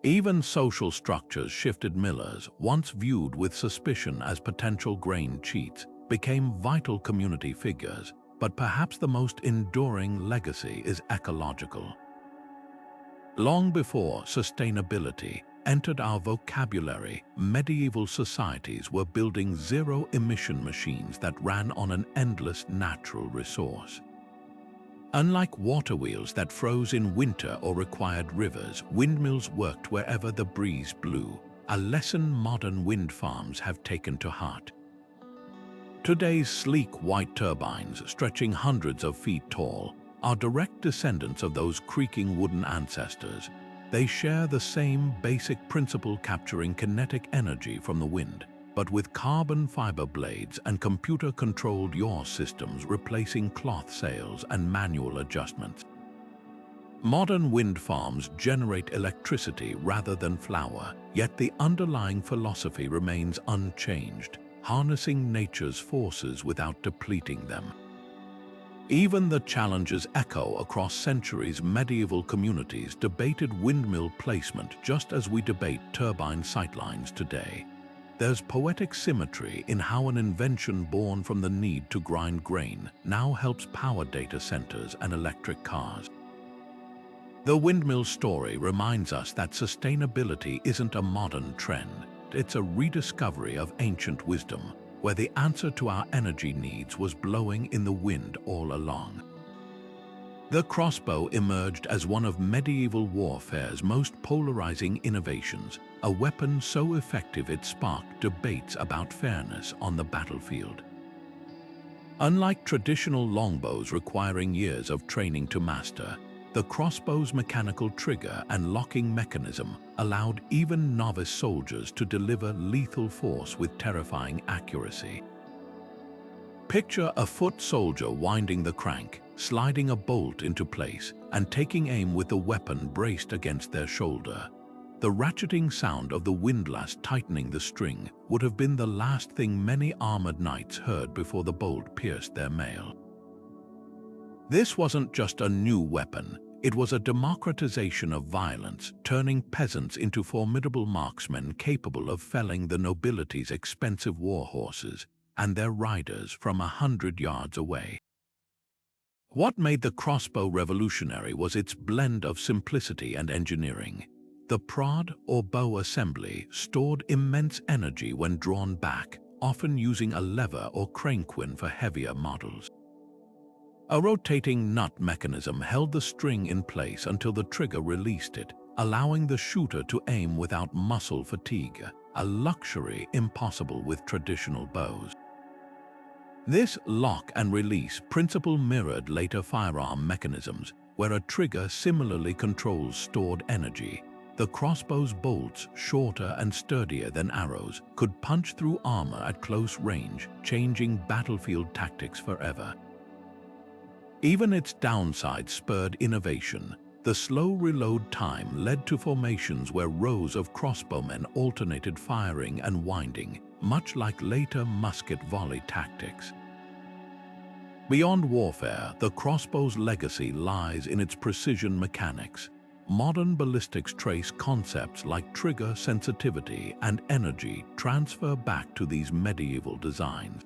[SPEAKER 1] Even social structures shifted. Millers, once viewed with suspicion as potential grain cheats, became vital community figures, but perhaps the most enduring legacy is ecological. Long before sustainability entered our vocabulary, medieval societies were building zero-emission machines that ran on an endless natural resource. Unlike water wheels that froze in winter or required rivers, windmills worked wherever the breeze blew, a lesson modern wind farms have taken to heart. Today's sleek white turbines, stretching hundreds of feet tall, are direct descendants of those creaking wooden ancestors. They share the same basic principle, capturing kinetic energy from the wind, but with carbon fiber blades and computer-controlled yaw systems replacing cloth sails and manual adjustments. Modern wind farms generate electricity rather than flour, yet the underlying philosophy remains unchanged, harnessing nature's forces without depleting them. Even the challenges echo across centuries. Medieval communities debated windmill placement just as we debate turbine sightlines today. There's poetic symmetry in how an invention born from the need to grind grain now helps power data centers and electric cars. The windmill story reminds us that sustainability isn't a modern trend, it's a rediscovery of ancient wisdom, where the answer to our energy needs was blowing in the wind all along. The crossbow emerged as one of medieval warfare's most polarizing innovations, a weapon so effective it sparked debates about fairness on the battlefield. Unlike traditional longbows requiring years of training to master, the crossbow's mechanical trigger and locking mechanism allowed even novice soldiers to deliver lethal force with terrifying accuracy. Picture a foot soldier winding the crank, sliding a bolt into place, and taking aim with the weapon braced against their shoulder. The ratcheting sound of the windlass tightening the string would have been the last thing many armored knights heard before the bolt pierced their mail. This wasn't just a new weapon, it was a democratization of violence, turning peasants into formidable marksmen capable of felling the nobility's expensive war horses and their riders from 100 yards away. What made the crossbow revolutionary was its blend of simplicity and engineering. The prod or bow assembly stored immense energy when drawn back, often using a lever or cranquin for heavier models. A rotating nut mechanism held the string in place until the trigger released it, allowing the shooter to aim without muscle fatigue, a luxury impossible with traditional bows. This lock and release principle mirrored later firearm mechanisms, where a trigger similarly controls stored energy. The crossbow's bolts, shorter and sturdier than arrows, could punch through armor at close range, changing battlefield tactics forever. Even its downside spurred innovation. The slow reload time led to formations where rows of crossbowmen alternated firing and winding, much like later musket volley tactics. Beyond warfare, the crossbow's legacy lies in its precision mechanics. Modern ballistics trace concepts like trigger sensitivity and energy transfer back to these medieval designs.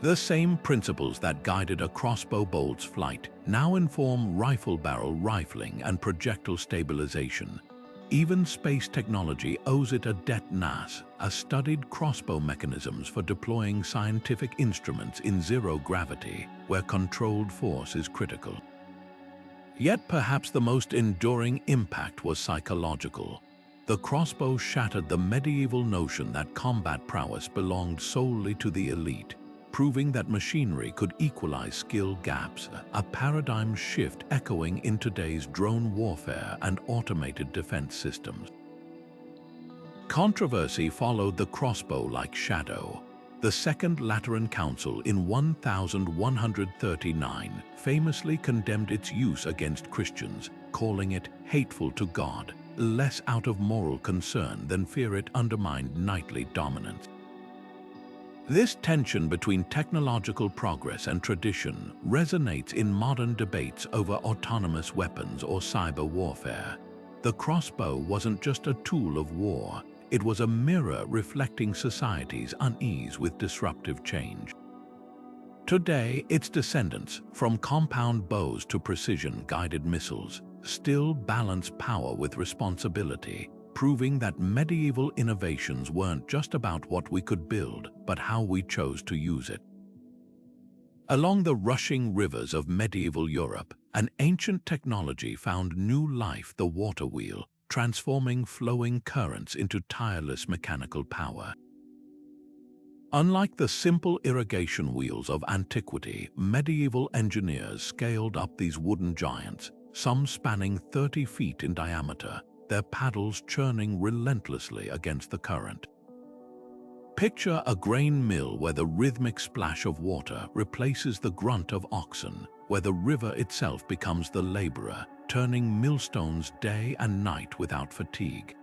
[SPEAKER 1] The same principles that guided a crossbow bolt's flight now inform rifle barrel rifling and projectile stabilization. Even space technology owes it a detonase, a studied crossbow mechanisms for deploying scientific instruments in zero gravity, where controlled force is critical. Yet perhaps the most enduring impact was psychological. The crossbow shattered the medieval notion that combat prowess belonged solely to the elite, proving that machinery could equalize skill gaps, a paradigm shift echoing in today's drone warfare and automated defense systems. Controversy followed the crossbow like shadow. The Second Lateran Council in 1139 famously condemned its use against Christians, calling it hateful to God, less out of moral concern than fear it undermined knightly dominance. This tension between technological progress and tradition resonates in modern debates over autonomous weapons or cyber warfare. The crossbow wasn't just a tool of war, it was a mirror reflecting society's unease with disruptive change. Today, its descendants, from compound bows to precision-guided missiles, still balance power with responsibility, proving that medieval innovations weren't just about what we could build, but how we chose to use it. Along the rushing rivers of medieval Europe, an ancient technology found new life: the waterwheel, transforming flowing currents into tireless mechanical power. Unlike the simple irrigation wheels of antiquity, medieval engineers scaled up these wooden giants, some spanning 30 feet in diameter, their paddles churning relentlessly against the current. Picture a grain mill where the rhythmic splash of water replaces the grunt of oxen, where the river itself becomes the laborer, turning millstones day and night without fatigue.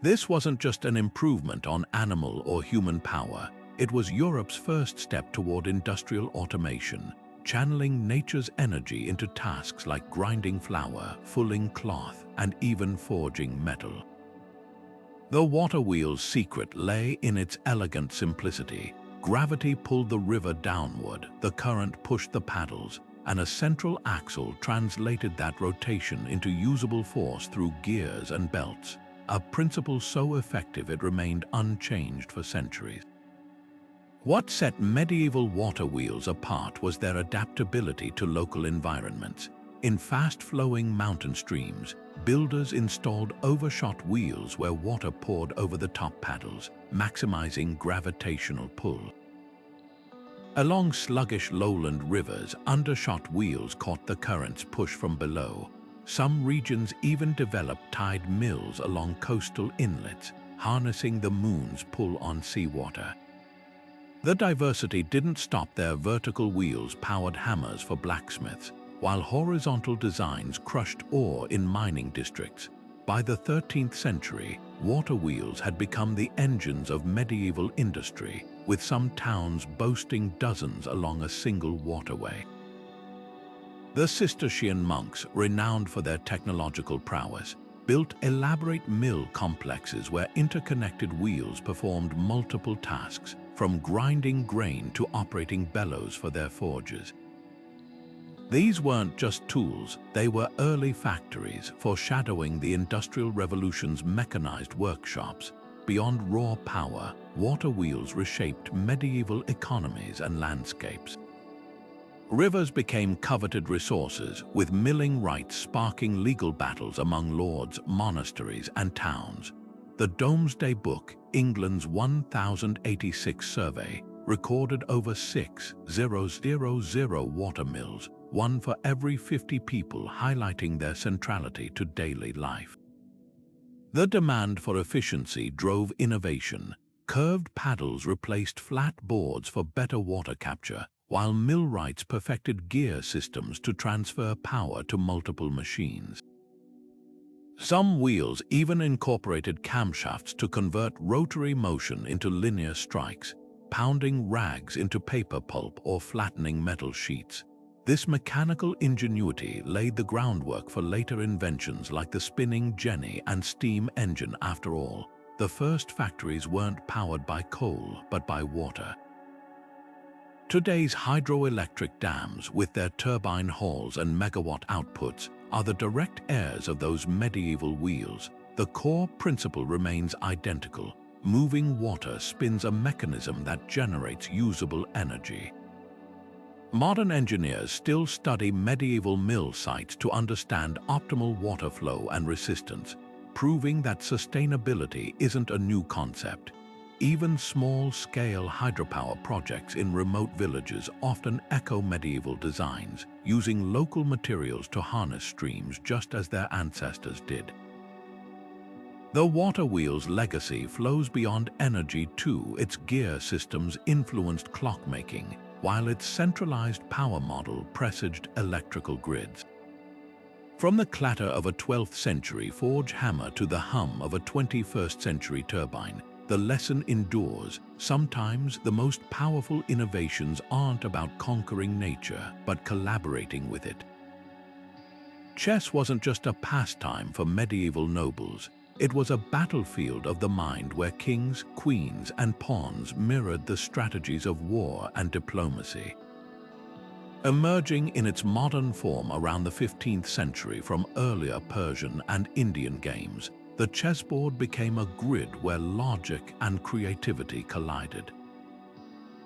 [SPEAKER 1] This wasn't just an improvement on animal or human power, it was Europe's first step toward industrial automation, channeling nature's energy into tasks like grinding flour, fulling cloth, and even forging metal. The waterwheel's secret lay in its elegant simplicity. Gravity pulled the river downward, the current pushed the paddles, and a central axle translated that rotation into usable force through gears and belts, a principle so effective it remained unchanged for centuries. What set medieval waterwheels apart was their adaptability to local environments. In fast-flowing mountain streams, builders installed overshot wheels where water poured over the top paddles, maximizing gravitational pull. Along sluggish lowland rivers, undershot wheels caught the current's push from below. Some regions even developed tide mills along coastal inlets, harnessing the moon's pull on seawater. The diversity didn't stop there. Vertical wheels powered hammers for blacksmiths, while horizontal designs crushed ore in mining districts. By the 13th century, water wheels had become the engines of medieval industry, with some towns boasting dozens along a single waterway. The Cistercian monks, renowned for their technological prowess, built elaborate mill complexes where interconnected wheels performed multiple tasks, from grinding grain to operating bellows for their forges. These weren't just tools, they were early factories foreshadowing the Industrial Revolution's mechanized workshops. Beyond raw power, water wheels reshaped medieval economies and landscapes. Rivers became coveted resources, with milling rights sparking legal battles among lords, monasteries, and towns. The Domesday Book, England's 1086 survey, recorded over 6,000 watermills, one for every 50 people, highlighting their centrality to daily life. The demand for efficiency drove innovation. Curved paddles replaced flat boards for better water capture, while millwrights perfected gear systems to transfer power to multiple machines. Some wheels even incorporated camshafts to convert rotary motion into linear strikes, pounding rags into paper pulp or flattening metal sheets. This mechanical ingenuity laid the groundwork for later inventions like the spinning jenny and steam engine. After all, the first factories weren't powered by coal but by water. Today's hydroelectric dams, with their turbine halls and megawatt outputs, are the direct heirs of those medieval wheels. The core principle remains identical. Moving water spins a mechanism that generates usable energy. Modern engineers still study medieval mill sites to understand optimal water flow and resistance, proving that sustainability isn't a new concept. Even small-scale hydropower projects in remote villages often echo medieval designs, using local materials to harness streams just as their ancestors did. The waterwheel's legacy flows beyond energy too. Its gear systems influenced clockmaking, while its centralized power model presaged electrical grids. From the clatter of a 12th century forge hammer to the hum of a 21st century turbine, the lesson endures. Sometimes the most powerful innovations aren't about conquering nature, but collaborating with it. Chess wasn't just a pastime for medieval nobles. It was a battlefield of the mind where kings, queens, and pawns mirrored the strategies of war and diplomacy. Emerging in its modern form around the 15th century from earlier Persian and Indian games, the chessboard became a grid where logic and creativity collided.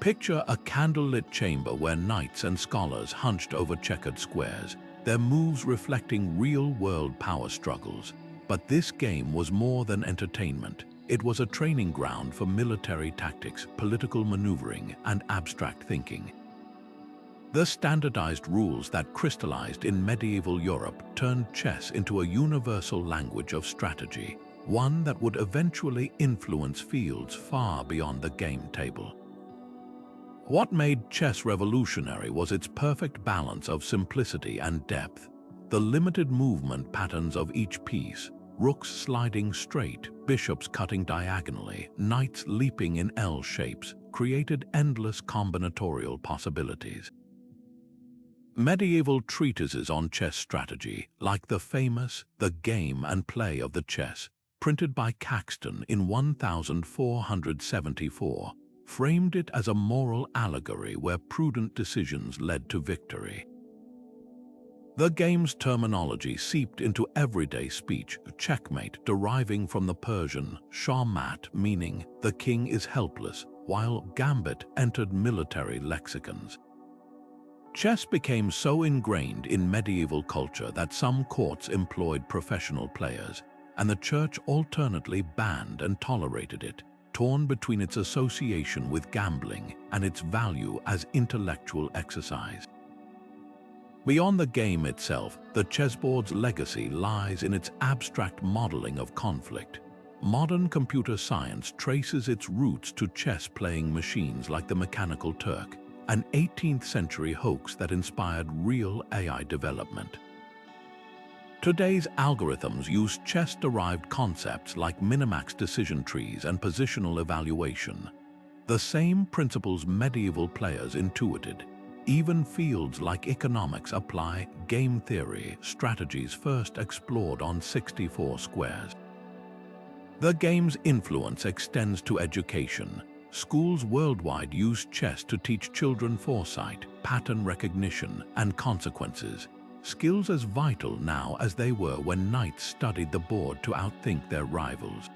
[SPEAKER 1] Picture a candlelit chamber where knights and scholars hunched over checkered squares, their moves reflecting real-world power struggles. But this game was more than entertainment. It was a training ground for military tactics, political maneuvering, and abstract thinking. The standardized rules that crystallized in medieval Europe turned chess into a universal language of strategy, one that would eventually influence fields far beyond the game table. What made chess revolutionary was its perfect balance of simplicity and depth. The limited movement patterns of each piece, rooks sliding straight, bishops cutting diagonally, knights leaping in L shapes, created endless combinatorial possibilities. Medieval treatises on chess strategy, like the famous The Game and Play of the Chess, printed by Caxton in 1474, framed it as a moral allegory where prudent decisions led to victory. The game's terminology seeped into everyday speech, checkmate deriving from the Persian shah-mat, meaning the king is helpless, while gambit entered military lexicons. Chess became so ingrained in medieval culture that some courts employed professional players, and the church alternately banned and tolerated it, torn between its association with gambling and its value as intellectual exercise. Beyond the game itself, the chessboard's legacy lies in its abstract modeling of conflict. Modern computer science traces its roots to chess-playing machines like the Mechanical Turk, an 18th century hoax that inspired real AI development. Today's algorithms use chess-derived concepts like minimax decision trees and positional evaluation. The same principles medieval players intuited. Even fields like economics apply game theory strategies first explored on 64 squares. The game's influence extends to education. schools worldwide used chess to teach children foresight, pattern recognition, and consequences, skills as vital now as they were when knights studied the board to outthink their rivals.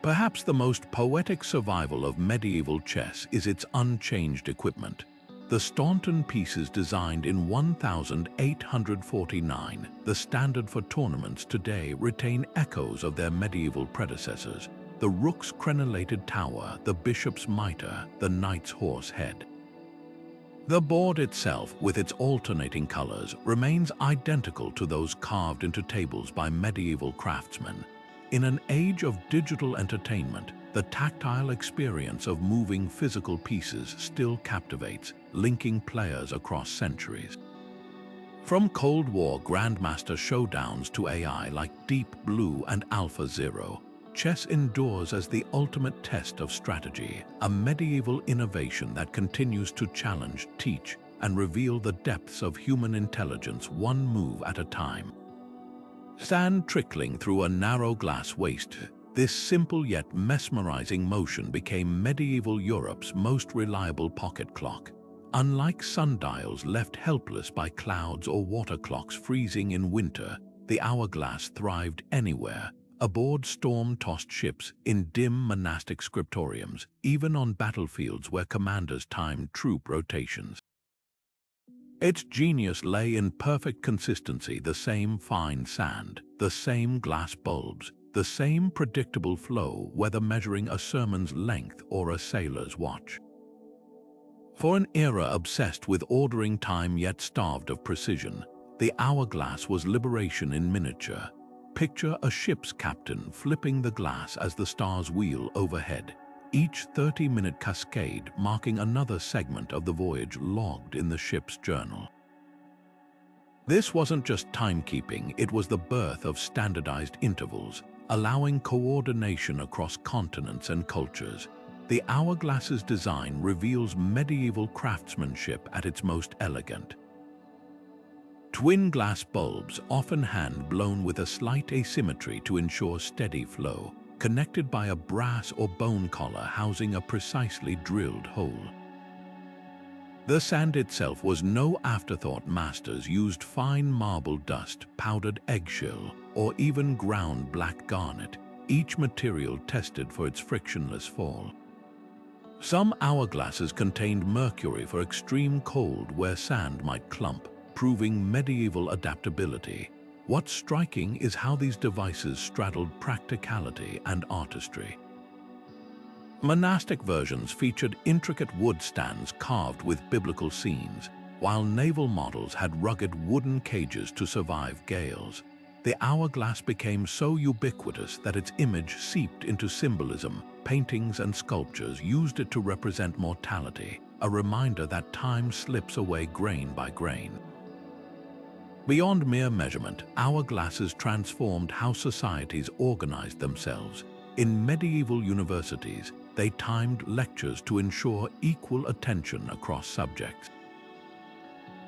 [SPEAKER 1] Perhaps the most poetic survival of medieval chess is its unchanged equipment. The Staunton pieces designed in 1849, the standard for tournaments today, retain echoes of their medieval predecessors: the rook's crenellated tower, the bishop's mitre, the knight's horse head. The board itself, with its alternating colors, remains identical to those carved into tables by medieval craftsmen. In an age of digital entertainment, the tactile experience of moving physical pieces still captivates, linking players across centuries. From Cold War Grandmaster showdowns to AI like Deep Blue and Alpha Zero, chess endures as the ultimate test of strategy, a medieval innovation that continues to challenge, teach, and reveal the depths of human intelligence one move at a time. Sand trickling through a narrow glass waist, this simple yet mesmerizing motion became medieval Europe's most reliable pocket clock. Unlike sundials left helpless by clouds or water clocks freezing in winter, the hourglass thrived anywhere, aboard storm-tossed ships, in dim monastic scriptoriums, even on battlefields where commanders timed troop rotations. Its genius lay in perfect consistency: the same fine sand, the same glass bulbs, the same predictable flow, whether measuring a sermon's length or a sailor's watch. For an era obsessed with ordering time yet starved of precision, the hourglass was liberation in miniature. Picture a ship's captain flipping the glass as the stars wheel overhead, each 30-minute cascade marking another segment of the voyage logged in the ship's journal. This wasn't just timekeeping, it was the birth of standardized intervals, allowing coordination across continents and cultures. The hourglass's design reveals medieval craftsmanship at its most elegant. Twin glass bulbs, often hand-blown with a slight asymmetry to ensure steady flow, connected by a brass or bone collar housing a precisely drilled hole. The sand itself was no afterthought. Masters used fine marble dust, powdered eggshell, or even ground black garnet, each material tested for its frictionless fall. Some hourglasses contained mercury for extreme cold where sand might clump, proving medieval adaptability. What's striking is how these devices straddled practicality and artistry. Monastic versions featured intricate wood stands carved with biblical scenes, while naval models had rugged wooden cages to survive gales. The hourglass became so ubiquitous that its image seeped into symbolism. Paintings and sculptures used it to represent mortality, a reminder that time slips away grain by grain. Beyond mere measurement, hourglasses transformed how societies organized themselves. In medieval universities, they timed lectures to ensure equal attention across subjects.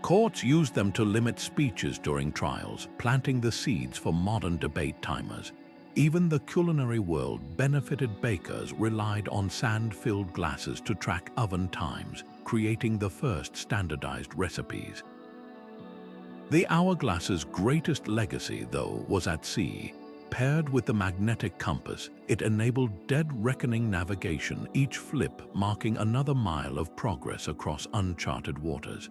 [SPEAKER 1] Courts used them to limit speeches during trials, planting the seeds for modern debate timers. Even the culinary world benefited. Bakers relied on sand-filled glasses to track oven times, creating the first standardized recipes. The hourglass's greatest legacy, though, was at sea. Paired with the magnetic compass, it enabled dead-reckoning navigation, each flip marking another mile of progress across uncharted waters.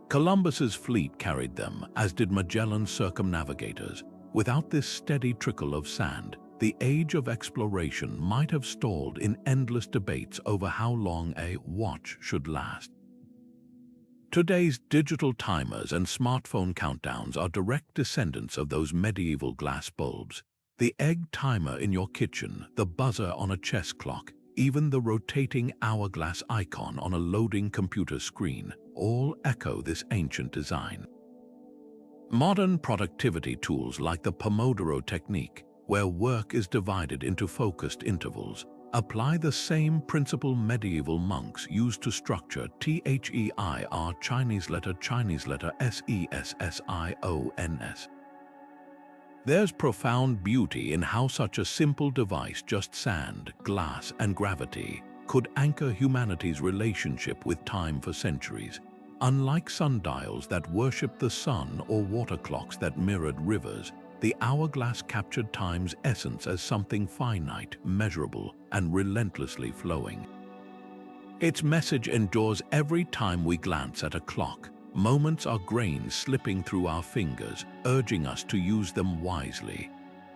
[SPEAKER 1] Columbus's fleet carried them, as did Magellan's circumnavigators. Without this steady trickle of sand, the age of exploration might have stalled in endless debates over how long a watch should last. Today's digital timers and smartphone countdowns are direct descendants of those medieval glass bulbs. The egg timer in your kitchen, the buzzer on a chess clock, even the rotating hourglass icon on a loading computer screen, all echo this ancient design. Modern productivity tools like the Pomodoro technique, where work is divided into focused intervals, apply the same principle medieval monks used to structure THEIR Chinese letter SESSIONS. There's profound beauty in how such a simple device, just sand, glass, and gravity, could anchor humanity's relationship with time for centuries. Unlike sundials that worshipped the sun or water clocks that mirrored rivers, the hourglass captured time's essence as something finite, measurable, and relentlessly flowing. Its message endures every time we glance at a clock. Moments are grains slipping through our fingers, urging us to use them wisely.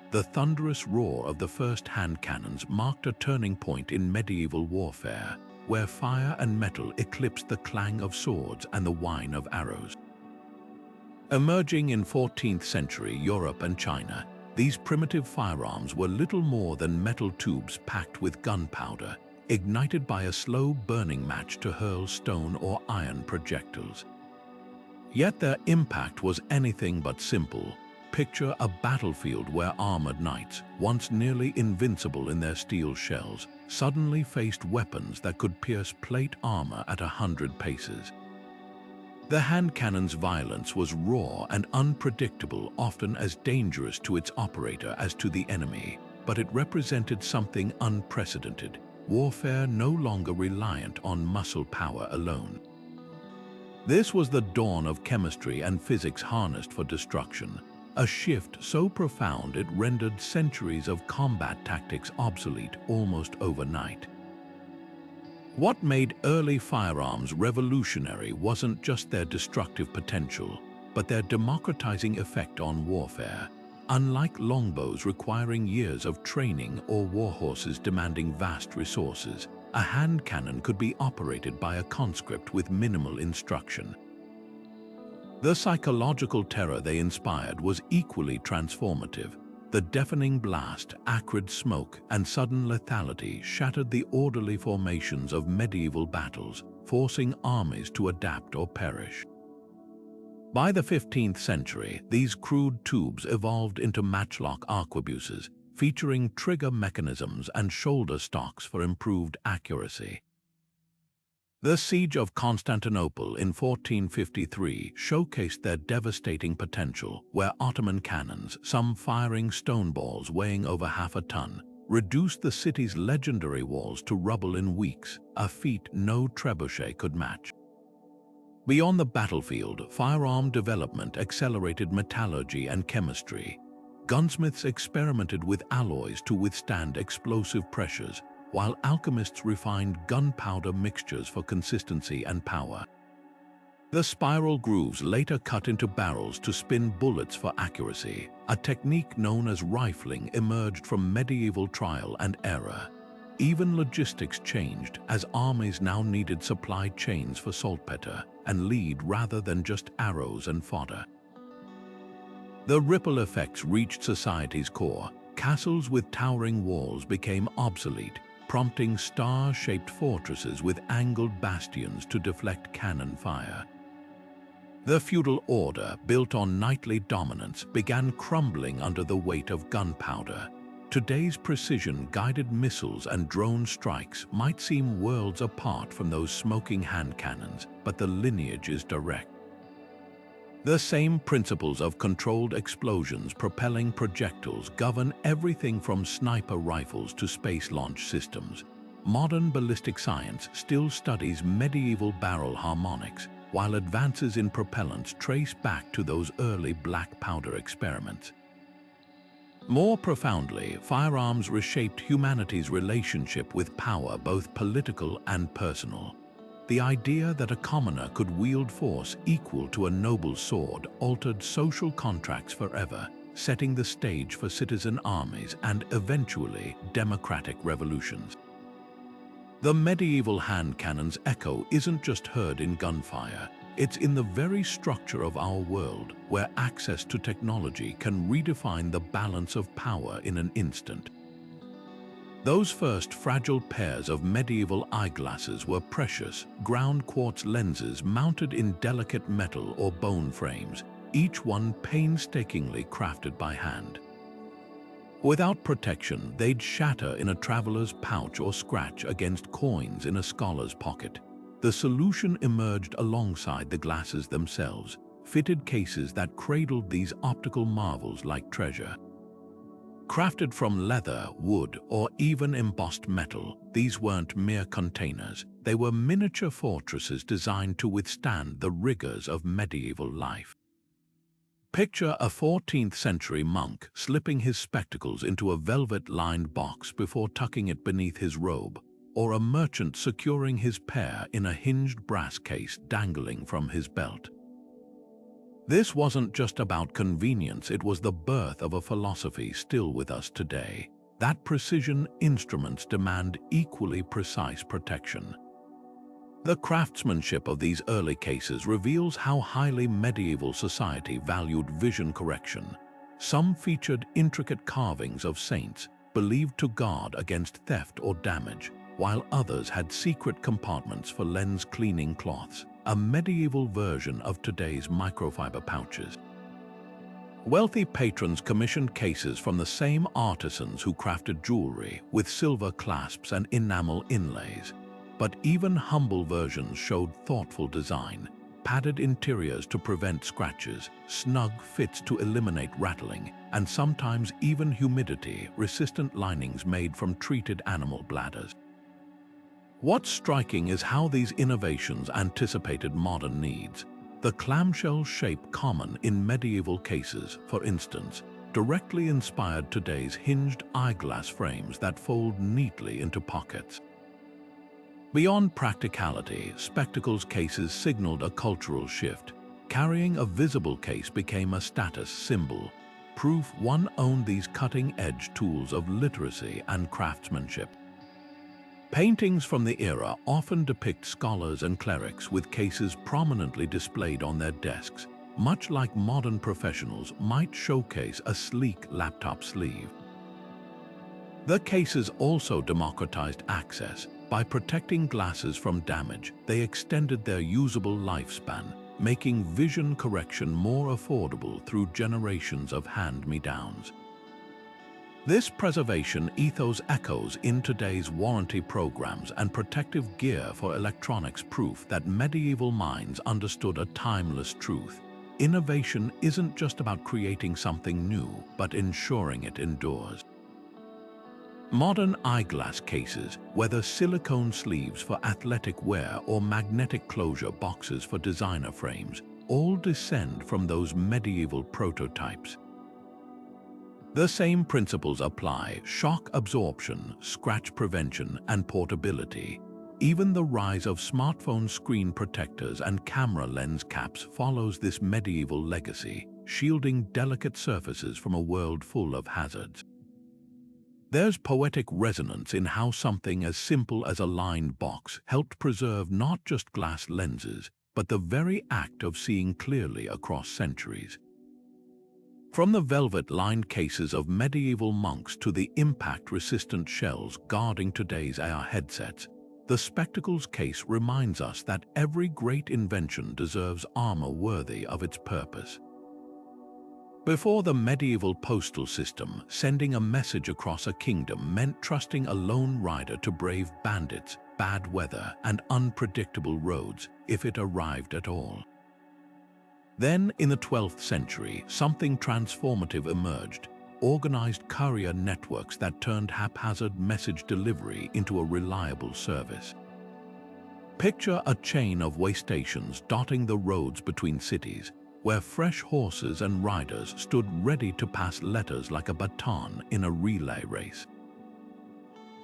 [SPEAKER 1] The thunderous roar of the first hand cannons marked a turning point in medieval warfare, where fire and metal eclipsed the clang of swords and the whine of arrows. Emerging in 14th century Europe and China, these primitive firearms were little more than metal tubes packed with gunpowder, ignited by a slow burning match to hurl stone or iron projectiles. Yet their impact was anything but simple. Picture a battlefield where armored knights, once nearly invincible in their steel shells, suddenly faced weapons that could pierce plate armor at 100 paces. The hand cannon's violence was raw and unpredictable, often as dangerous to its operator as to the enemy, but it represented something unprecedented, warfare no longer reliant on muscle power alone. This was the dawn of chemistry and physics harnessed for destruction, a shift so profound it rendered centuries of combat tactics obsolete almost overnight. What made early firearms revolutionary wasn't just their destructive potential, but their democratizing effect on warfare. Unlike longbows requiring years of training or warhorses demanding vast resources, a hand cannon could be operated by a conscript with minimal instruction. The psychological terror they inspired was equally transformative. The deafening blast, acrid smoke, and sudden lethality shattered the orderly formations of medieval battles, forcing armies to adapt or perish. By the 15th century, these crude tubes evolved into matchlock arquebuses, featuring trigger mechanisms and shoulder stocks for improved accuracy. The Siege of Constantinople in 1453 showcased their devastating potential, where Ottoman cannons, some firing stone balls weighing over half a ton, reduced the city's legendary walls to rubble in weeks, a feat no trebuchet could match. Beyond the battlefield, firearm development accelerated metallurgy and chemistry. Gunsmiths experimented with alloys to withstand explosive pressures, while alchemists refined gunpowder mixtures for consistency and power. The spiral grooves later cut into barrels to spin bullets for accuracy. A technique known as rifling emerged from medieval trial and error. Even logistics changed, as armies now needed supply chains for saltpeter and lead rather than just arrows and fodder. The ripple effects reached society's core. Castles with towering walls became obsolete, prompting star-shaped fortresses with angled bastions to deflect cannon fire. The feudal order, built on knightly dominance, began crumbling under the weight of gunpowder. Today's precision-guided missiles and drone strikes might seem worlds apart from those smoking hand cannons, but the lineage is direct. The same principles of controlled explosions propelling projectiles govern everything from sniper rifles to space launch systems. Modern ballistic science still studies medieval barrel harmonics, while advances in propellants trace back to those early black powder experiments. More profoundly, firearms reshaped humanity's relationship with power, both political and personal. The idea that a commoner could wield force equal to a noble's sword altered social contracts forever, setting the stage for citizen armies and, eventually, democratic revolutions. The medieval hand cannon's echo isn't just heard in gunfire, it's in the very structure of our world, where access to technology can redefine the balance of power in an instant. Those first fragile pairs of medieval eyeglasses were precious, ground quartz lenses mounted in delicate metal or bone frames, each one painstakingly crafted by hand. Without protection, they'd shatter in a traveler's pouch or scratch against coins in a scholar's pocket. The solution emerged alongside the glasses themselves: fitted cases that cradled these optical marvels like treasure. Crafted from leather, wood, or even embossed metal, these weren't mere containers. They were miniature fortresses designed to withstand the rigors of medieval life. Picture a 14th-century monk slipping his spectacles into a velvet-lined box before tucking it beneath his robe, or a merchant securing his pair in a hinged brass case dangling from his belt. This wasn't just about convenience, it was the birth of a philosophy still with us today, that precision instruments demand equally precise protection. The craftsmanship of these early cases reveals how highly medieval society valued vision correction. Some featured intricate carvings of saints, believed to guard against theft or damage, while others had secret compartments for lens cleaning cloths, a medieval version of today's microfiber pouches. Wealthy patrons commissioned cases from the same artisans who crafted jewelry with silver clasps and enamel inlays. But even humble versions showed thoughtful design, padded interiors to prevent scratches, snug fits to eliminate rattling, and sometimes even humidity-resistant linings made from treated animal bladders. What's striking is how these innovations anticipated modern needs. The clamshell shape common in medieval cases, for instance, directly inspired today's hinged eyeglass frames that fold neatly into pockets. Beyond practicality, spectacles cases signaled a cultural shift. Carrying a visible case became a status symbol, proof one owned these cutting-edge tools of literacy and craftsmanship. Paintings from the era often depict scholars and clerics with cases prominently displayed on their desks, much like modern professionals might showcase a sleek laptop sleeve. The cases also democratized access. By protecting glasses from damage, they extended their usable lifespan, making vision correction more affordable through generations of hand-me-downs. This preservation ethos echoes in today's warranty programs and protective gear for electronics, proof that medieval minds understood a timeless truth. Innovation isn't just about creating something new, but ensuring it endures. Modern eyeglass cases, whether silicone sleeves for athletic wear or magnetic closure boxes for designer frames, all descend from those medieval prototypes. The same principles apply: shock absorption, scratch prevention, and portability. Even the rise of smartphone screen protectors and camera lens caps follows this medieval legacy, shielding delicate surfaces from a world full of hazards. There's poetic resonance in how something as simple as a lined box helped preserve not just glass lenses, but the very act of seeing clearly across centuries. From the velvet-lined cases of medieval monks to the impact-resistant shells guarding today's AR headsets, the spectacles case reminds us that every great invention deserves armor worthy of its purpose. Before the medieval postal system, sending a message across a kingdom meant trusting a lone rider to brave bandits, bad weather, and unpredictable roads, if it arrived at all. Then, in the 12th century, something transformative emerged: organized courier networks that turned haphazard message delivery into a reliable service. Picture a chain of way stations dotting the roads between cities, where fresh horses and riders stood ready to pass letters like a baton in a relay race.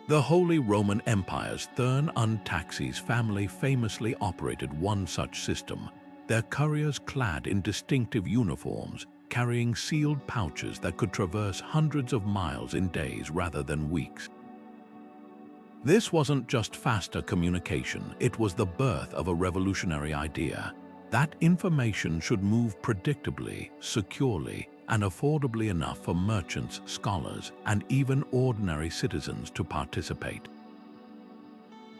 [SPEAKER 1] The Holy Roman Empire's Thurn Taxis family famously operated one such system, their couriers clad in distinctive uniforms, carrying sealed pouches that could traverse hundreds of miles in days rather than weeks. This wasn't just faster communication, it was the birth of a revolutionary idea: that information should move predictably, securely, and affordably enough for merchants, scholars, and even ordinary citizens to participate.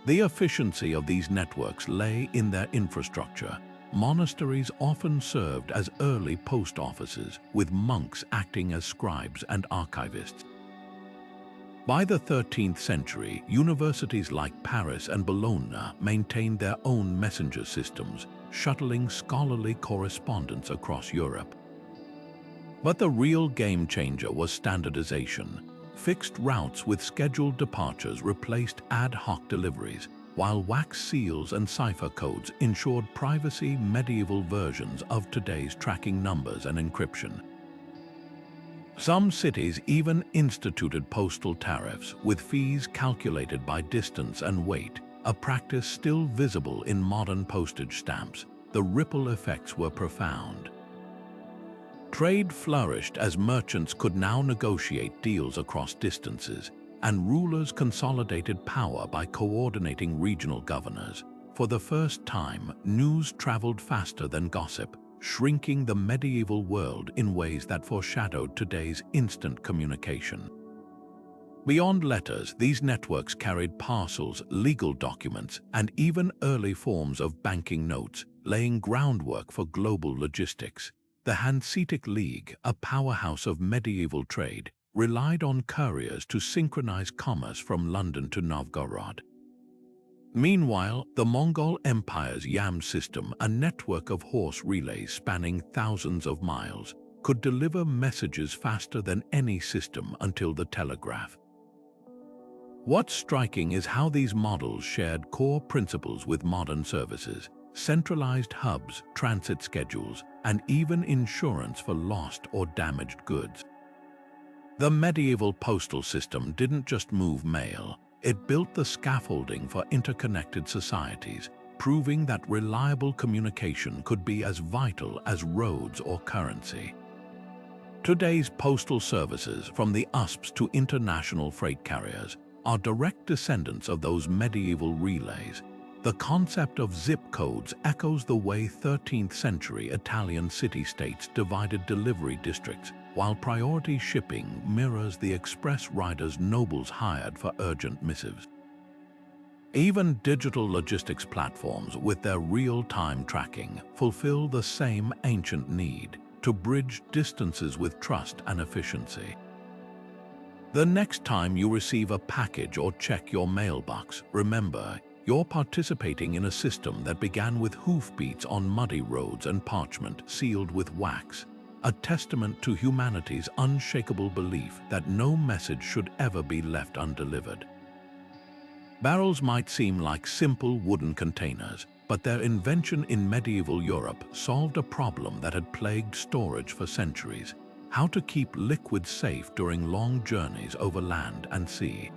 [SPEAKER 1] The efficiency of these networks lay in their infrastructure. Monasteries often served as early post offices, with monks acting as scribes and archivists. By the 13th century, universities like Paris and Bologna maintained their own messenger systems, shuttling scholarly correspondence across Europe. But the real game changer was standardization. Fixed routes with scheduled departures replaced ad hoc deliveries, while wax seals and cipher codes ensured privacy medieval versions of today's tracking numbers and encryption. Some cities even instituted postal tariffs with fees calculated by distance and weight, a practice still visible in modern postage stamps. The ripple effects were profound. Trade flourished as merchants could now negotiate deals across distances, and rulers consolidated power by coordinating regional governors. For the first time, news traveled faster than gossip, shrinking the medieval world in ways that foreshadowed today's instant communication. Beyond letters, these networks carried parcels, legal documents, and even early forms of banking notes, laying groundwork for global logistics. The Hanseatic League, a powerhouse of medieval trade, relied on couriers to synchronize commerce from London to Novgorod. Meanwhile, the Mongol Empire's Yam system, a network of horse relays spanning thousands of miles, could deliver messages faster than any system until the telegraph. What's striking is how these models shared core principles with modern services: centralized hubs, transit schedules, and even insurance for lost or damaged goods. The medieval postal system didn't just move mail. It built the scaffolding for interconnected societies, proving that reliable communication could be as vital as roads or currency. Today's postal services, from the USPs to international freight carriers, are direct descendants of those medieval relays. The concept of zip codes echoes the way 13th century Italian city-states divided delivery districts, while priority shipping mirrors the express riders nobles hired for urgent missives. Even digital logistics platforms with their real-time tracking fulfill the same ancient need to bridge distances with trust and efficiency. The next time you receive a package or check your mailbox, remember, you're participating in a system that began with hoofbeats on muddy roads and parchment sealed with wax, a testament to humanity's unshakable belief that no message should ever be left undelivered. Barrels might seem like simple wooden containers, but their invention in medieval Europe solved a problem that had plagued storage for centuries: how to keep liquids safe during long journeys over land and sea.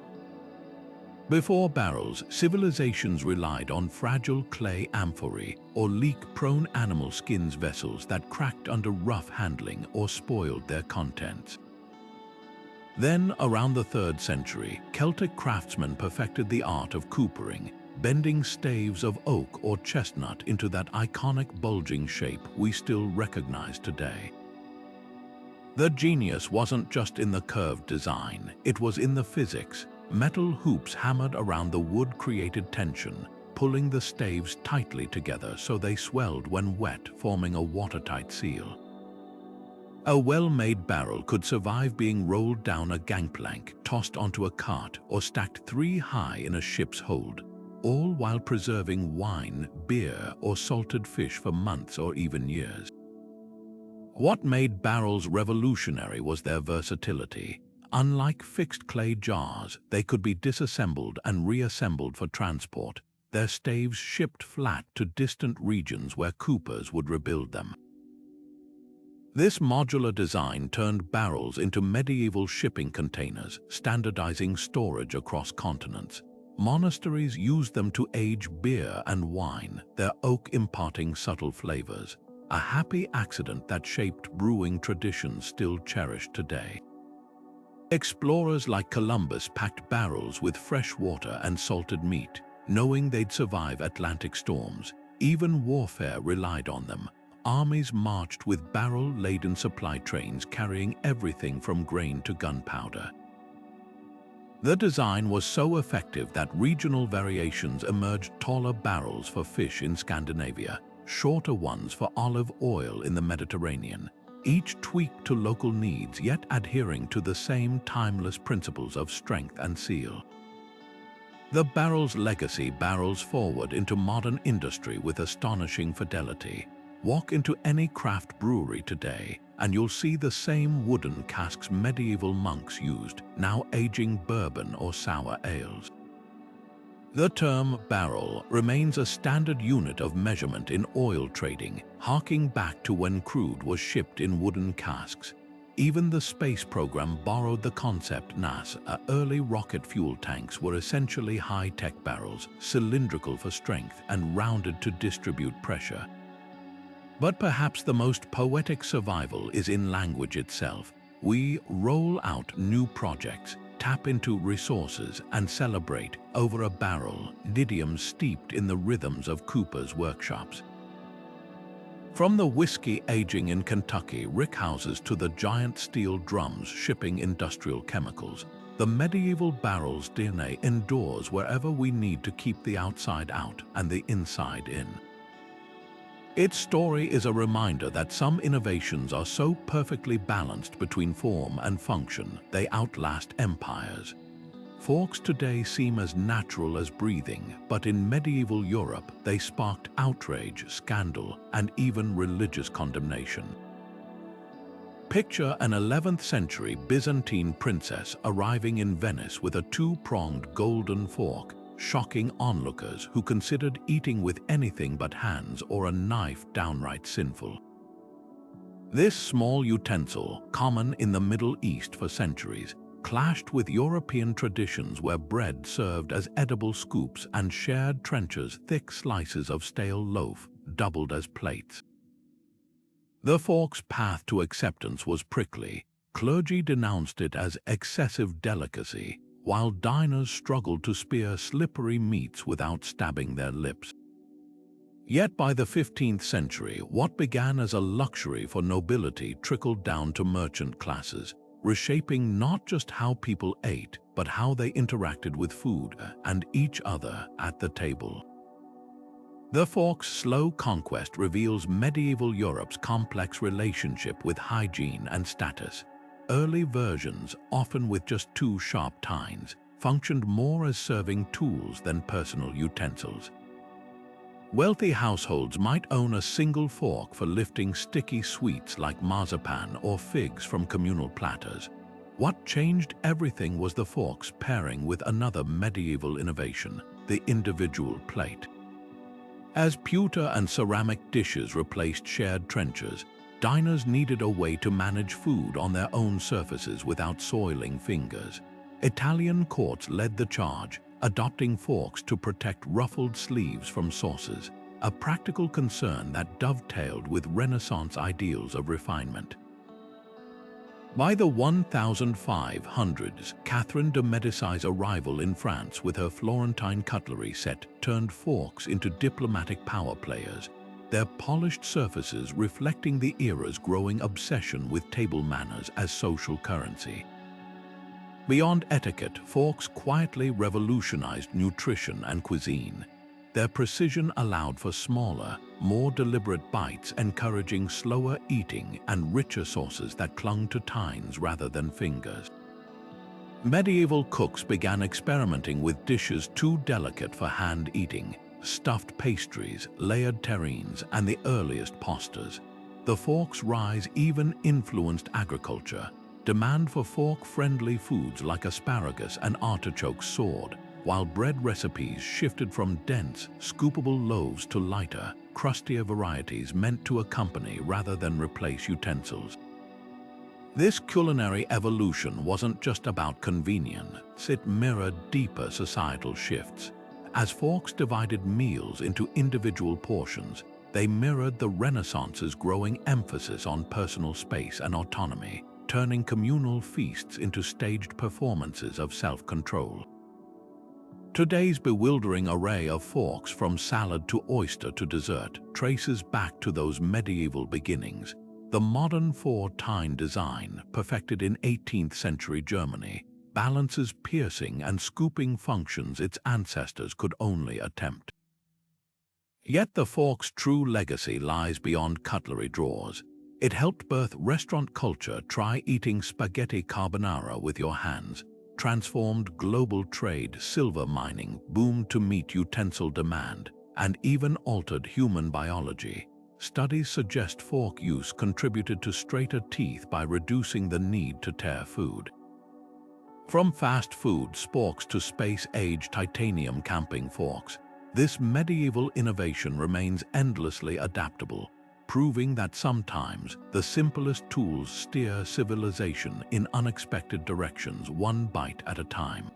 [SPEAKER 1] Before barrels, civilizations relied on fragile clay amphorae or leak-prone animal skins vessels that cracked under rough handling or spoiled their contents. Then, around the 3rd century, Celtic craftsmen perfected the art of coopering, bending staves of oak or chestnut into that iconic bulging shape we still recognize today. The genius wasn't just in the curved design, it was in the physics. Metal hoops hammered around the wood created tension, pulling the staves tightly together so they swelled when wet, forming a watertight seal. A well-made barrel could survive being rolled down a gangplank, tossed onto a cart, or stacked 3 high in a ship's hold, all while preserving wine, beer, or salted fish for months or even years. What made barrels revolutionary was their versatility. Unlike fixed clay jars, they could be disassembled and reassembled for transport, their staves shipped flat to distant regions where coopers would rebuild them. This modular design turned barrels into medieval shipping containers, standardizing storage across continents. Monasteries used them to age beer and wine, their oak imparting subtle flavors, a happy accident that shaped brewing traditions still cherished today. Explorers like Columbus packed barrels with fresh water and salted meat, knowing they'd survive Atlantic storms. Even warfare relied on them. Armies marched with barrel-laden supply trains carrying everything from grain to gunpowder. The design was so effective that regional variations emerged: taller barrels for fish in Scandinavia, shorter ones for olive oil in the Mediterranean. each tweaked to local needs yet adhering to the same timeless principles of strength and seal. The barrel's legacy barrels forward into modern industry with astonishing fidelity. Walk into any craft brewery today, and you'll see the same wooden casks medieval monks used, now aging bourbon or sour ales. The term barrel remains a standard unit of measurement in oil trading, harking back to when crude was shipped in wooden casks. Even the space program borrowed the concept. NASA early rocket fuel tanks were essentially high-tech barrels, cylindrical for strength and rounded to distribute pressure. But perhaps the most poetic survival is in language itself. We roll out new projects, tap into resources, and celebrate over a barrel, idioms steeped in the rhythms of Cooper's workshops. From the whiskey aging in Kentucky rickhouses to the giant steel drums shipping industrial chemicals, the medieval barrel's DNA endures wherever we need to keep the outside out and the inside in. Its story is a reminder that some innovations are so perfectly balanced between form and function they outlast empires. Forks today seem as natural as breathing, but in medieval Europe they sparked outrage, scandal, and even religious condemnation. Picture an 11th century Byzantine princess arriving in Venice with a two-pronged golden fork, shocking onlookers who considered eating with anything but hands or a knife downright sinful. This small utensil, common in the Middle East for centuries, clashed with European traditions where bread served as edible scoops and shared trenchers thick slices of stale loaf, doubled as plates. The fork's path to acceptance was prickly. Clergy denounced it as excessive delicacy, while diners struggled to spear slippery meats without stabbing their lips. Yet by the 15th century, what began as a luxury for nobility trickled down to merchant classes, reshaping not just how people ate, but how they interacted with food and each other at the table. The fork's slow conquest reveals medieval Europe's complex relationship with hygiene and status. Early versions, often with just two sharp tines, functioned more as serving tools than personal utensils. Wealthy households might own a single fork for lifting sticky sweets like marzipan or figs from communal platters. What changed everything was the fork's pairing with another medieval innovation, the individual plate. As pewter and ceramic dishes replaced shared trenchers, diners needed a way to manage food on their own surfaces without soiling fingers. Italian courts led the charge, adopting forks to protect ruffled sleeves from sauces, a practical concern that dovetailed with Renaissance ideals of refinement. By the 1500s, Catherine de' Medici's arrival in France with her Florentine cutlery set turned forks into diplomatic power players, their polished surfaces reflecting the era's growing obsession with table manners as social currency. Beyond etiquette, forks quietly revolutionized nutrition and cuisine. Their precision allowed for smaller, more deliberate bites, encouraging slower eating and richer sauces that clung to tines rather than fingers. Medieval cooks began experimenting with dishes too delicate for hand eating, stuffed pastries, layered terrines, and the earliest pastas. The fork's rise even influenced agriculture. Demand for fork-friendly foods like asparagus and artichokes soared, while bread recipes shifted from dense, scoopable loaves to lighter, crustier varieties meant to accompany rather than replace utensils. This culinary evolution wasn't just about convenience, it mirrored deeper societal shifts. As forks divided meals into individual portions, they mirrored the Renaissance's growing emphasis on personal space and autonomy, turning communal feasts into staged performances of self-control. Today's bewildering array of forks, from salad to oyster to dessert, traces back to those medieval beginnings. The modern four-tine design, perfected in 18th century Germany, balances piercing and scooping functions its ancestors could only attempt. Yet the fork's true legacy lies beyond cutlery drawers. It helped birth restaurant culture. Try eating spaghetti carbonara with your hands. Transformed global trade. Silver mining boomed to meet utensil demand, and even altered human biology. Studies suggest fork use contributed to straighter teeth by reducing the need to tear food. From fast food sporks to space-age titanium camping forks, this medieval innovation remains endlessly adaptable, proving that sometimes the simplest tools steer civilization in unexpected directions, one bite at a time.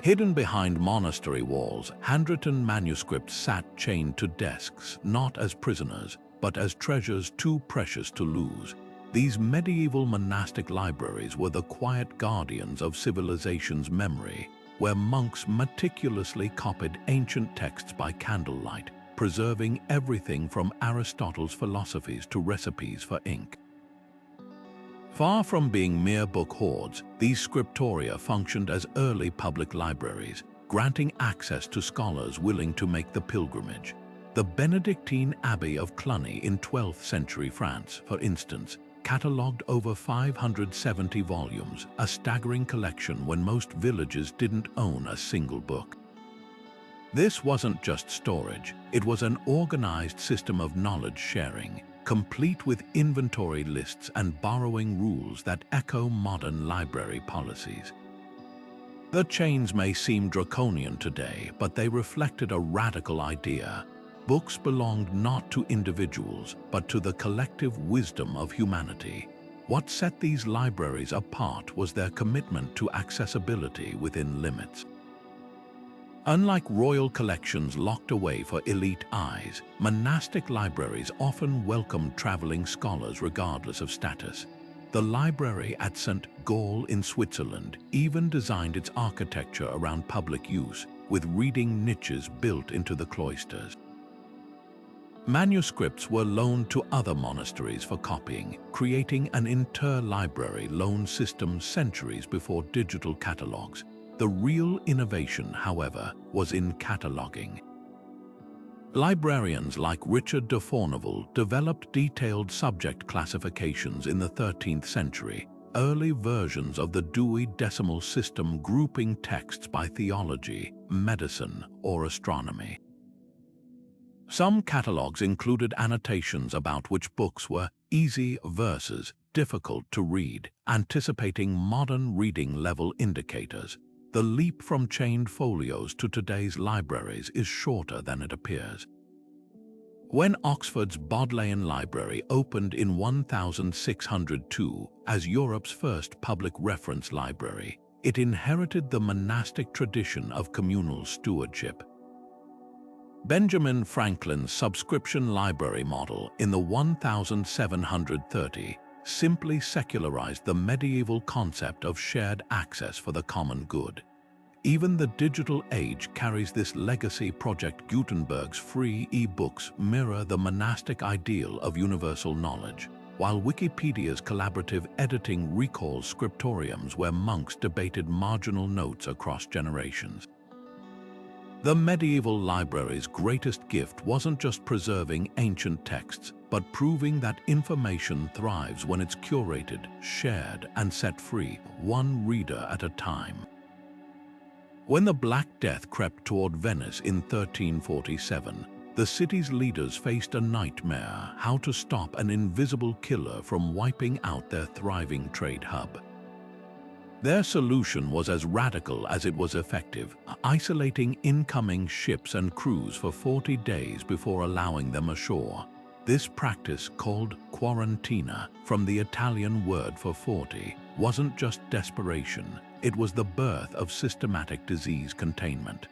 [SPEAKER 1] Hidden behind monastery walls, handwritten manuscripts sat chained to desks, not as prisoners, but as treasures too precious to lose. These medieval monastic libraries were the quiet guardians of civilization's memory, where monks meticulously copied ancient texts by candlelight, preserving everything from Aristotle's philosophies to recipes for ink. Far from being mere book hoards, these scriptoria functioned as early public libraries, granting access to scholars willing to make the pilgrimage. The Benedictine Abbey of Cluny in 12th century France, for instance, catalogued over 570 volumes, a staggering collection when most villages didn't own a single book. This wasn't just storage, it was an organized system of knowledge sharing, complete with inventory lists and borrowing rules that echo modern library policies. The chains may seem draconian today, but they reflected a radical idea. Books belonged not to individuals, but to the collective wisdom of humanity. What set these libraries apart was their commitment to accessibility within limits. Unlike royal collections locked away for elite eyes, monastic libraries often welcomed traveling scholars regardless of status. The library at St. Gall in Switzerland even designed its architecture around public use, with reading niches built into the cloisters. Manuscripts were loaned to other monasteries for copying, creating an interlibrary loan system centuries before digital catalogues. The real innovation, however, was in cataloging. Librarians like Richard de Fourneville developed detailed subject classifications in the 13th century, early versions of the Dewey Decimal System grouping texts by theology, medicine, or astronomy. Some catalogues included annotations about which books were easy versus difficult to read, anticipating modern reading level indicators. The leap from chained folios to today's libraries is shorter than it appears. When Oxford's Bodleian Library opened in 1602 as Europe's first public reference library, it inherited the monastic tradition of communal stewardship. Benjamin Franklin's subscription library model in the 1730 simply secularized the medieval concept of shared access for the common good. Even the digital age carries this legacy. Project Gutenberg's free e-books mirror the monastic ideal of universal knowledge, while Wikipedia's collaborative editing recalls scriptoriums where monks debated marginal notes across generations. The medieval library's greatest gift wasn't just preserving ancient texts, but proving that information thrives when it's curated, shared, and set free, one reader at a time. When the Black Death crept toward Venice in 1347, the city's leaders faced a nightmare: how to stop an invisible killer from wiping out their thriving trade hub. Their solution was as radical as it was effective, isolating incoming ships and crews for 40 days before allowing them ashore. This practice, called quarantina, from the Italian word for 40, wasn't just desperation, it was the birth of systematic disease containment.